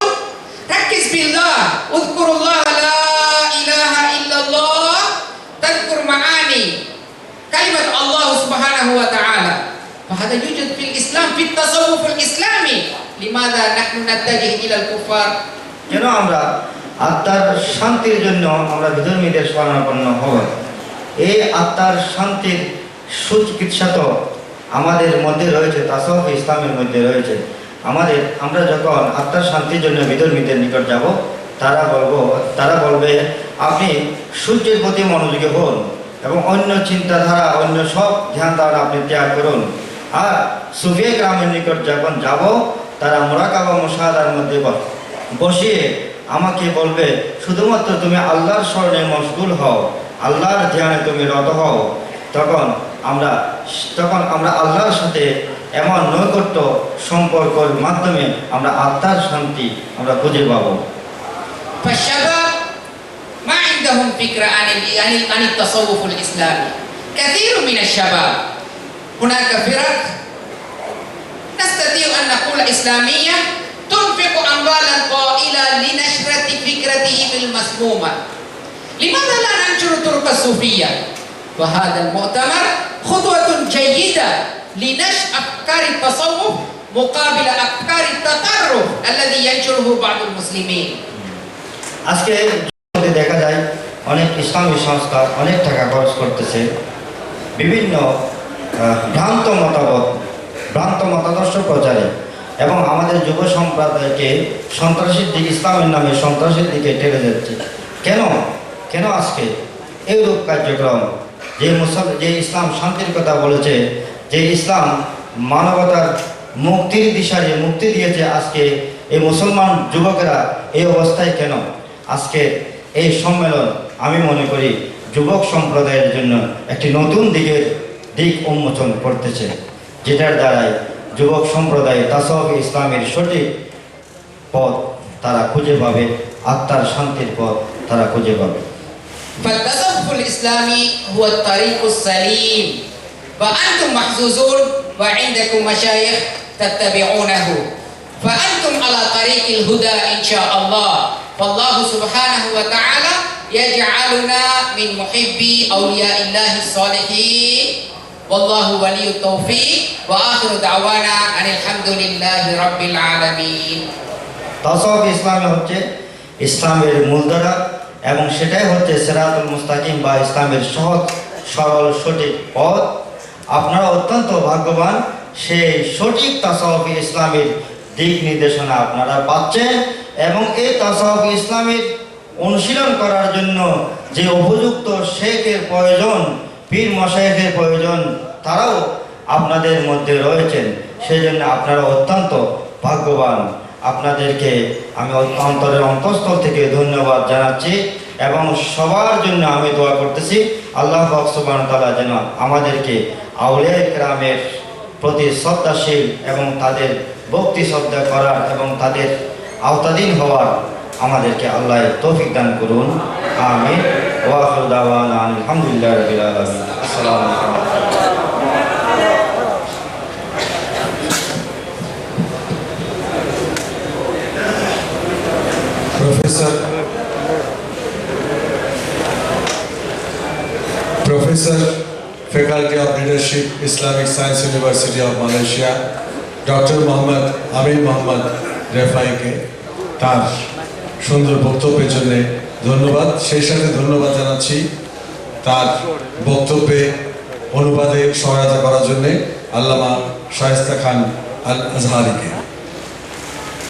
B: ركز بالله، اذكر الله، لا إله إلا الله، تذكر معاني كلمة الله سبحانه وتعالى. فهذا يوجد في الإسلام في التصوف الإسلامي. لماذا نحن نتجه إلى الكفار؟
C: কেন আমরা আত্মার শান্তির জন্য আমরা বিধর্মীদের শরণাপন্ন হব? এই আত্মার শান্তির সুচিকিৎসা তো আমাদের মধ্যে রয়েছে, তাসাউফ ইসলামের মধ্যে রয়েছে। আমরা যখন আত্মার শান্তির জন্য বিধর্মীদের নিকট যাব, তারা বলবে আপনি সূর্যের প্রতি মনোযোগী হন এবং অন্য চিন্তাধারা, অন্য সব ধ্যান ধারণা আপনি ত্যাগ করুন। আর সুফিয়া গ্রামের নিকট যখন যাব, তারা মুরাকাবা মুশাহাদার মধ্যে বসিয়ে আমাকে বলবে শুধুমাত্র তুমি আল্লাহর স্মরণে মশগুল হও, আল্লাহর ধ্যানে তুমি রত হও। তখন আমরা আল্লাহর সাথে এমন নৈকট্য সম্পর্কের মাধ্যমে আমরা আত্মার শান্তি আমরা খুঁজে পাবো।
B: فالشباب ما عندهم فكرة عن التصوف الإسلامي. كثير من الشباب، هناك فرق نستطيع أن نقول إسلامية تنفق أموالا طائلة لنشرة فكرته بالمسمومة. لماذا لا ننشر طرق الصوفية؟ وهذا المؤتمر خطوة جيدة لنشر أفكار التصوف مقابل أفكار التطرف الذي ينشره بعض المسلمين.
C: আজকে দেখা যায় অনেক ইসলামী সংস্থা অনেক টাকা খরচ করতেছে বিভিন্ন ভ্রান্ত মতাদর্শ প্রচারে এবং আমাদের যুব সম্প্রদায়কে সন্ত্রাসীর দিকে, ইসলামের নামে সন্ত্রাসের দিকে ঠেলে যাচ্ছে। কেন আজকে এইরূপ কার্যক্রম? যে ইসলাম শান্তির কথা বলেছে, যে ইসলাম মানবতার মুক্তির দিশারে মুক্তি দিয়েছে, আজকে এই মুসলমান যুবকেরা এই অবস্থায় কেন? আজকে এই সম্মেলন আমি মনে করি যুবক সম্প্রদায়ের জন্য একটি নতুন দিক উন্মোচন করতেছে, যেটার দ্বারাই যুবক সম্প্রদায় তাসাউফ ইসলামের সঠিক পথ তারা খুঁজে পাবে, আত্মার শান্তির পথ তারা খুঁজে পাবে।
B: فالتصوف الإسلامي هو الطريق السليم، وأنتم محظوظون وعندكم مشايخ تتبعونه، فأنتم على طريق الهدى إن شاء الله. فالله سبحانه وتعالى يجعلنا من محبي أولياء الله الصالحين، والله ولي التوفيق. وآخر دعوانا أن الحمد لله رب العالمين.
C: তাসাউফ ইসলামে হচ্ছে ইসলামের মূলধারা এবং সেটাই হচ্ছে সিরাতুল মুস্তাকিম বা ইসলামের সহজ সরল সঠিক পথ। আপনারা অত্যন্ত ভাগ্যবান, সেই সঠিক তাসাউফ ইসলামের দিক নির্দেশনা আপনারা পাচ্ছেন এবং এই তাসাউফ ইসলামের অনুশীলন করার জন্য যে উপযুক্ত শেখের প্রয়োজন, পীর মশায়েখের প্রয়োজন, তারাও আপনাদের মধ্যে রয়েছেন। সেই জন্য আপনারা অত্যন্ত ভাগ্যবান। আপনাদেরকে আমি অন্তরের অন্তঃস্থল থেকে ধন্যবাদ জানাচ্ছি এবং সবার জন্য আমি দোয়া করতেছি আল্লাহ পাক সুবহানাহু ওয়া তাআলা যেন আমাদেরকে আউলিয়া কিরামের প্রতি শ্রদ্ধাশীল এবং তাদের ভক্তি শ্রদ্ধা করার এবং তাদের আওতাধীন হওয়ার আমাদেরকে আল্লাহ তৌফিক দান করুন। আমিন। ওয়া আখিরু দাওয়ানা আলহামদুলিল্লাহি রাব্বিল আলামিন। আসসালামু আলাইকুম।
A: Professor, Faculty of Leadership, Islamic Science University of Malaysia, Dr. Muhammad Amin Muhammad রেফাইকে তার সুন্দর বক্তব্যের জন্য ধন্যবাদ। সেই সাথে ধন্যবাদ জানাচ্ছি তার বক্তব্যে অনুবাদে সহায়তা করার জন্য আল্লামা শায়েস্তা খান আল আজহারিকে।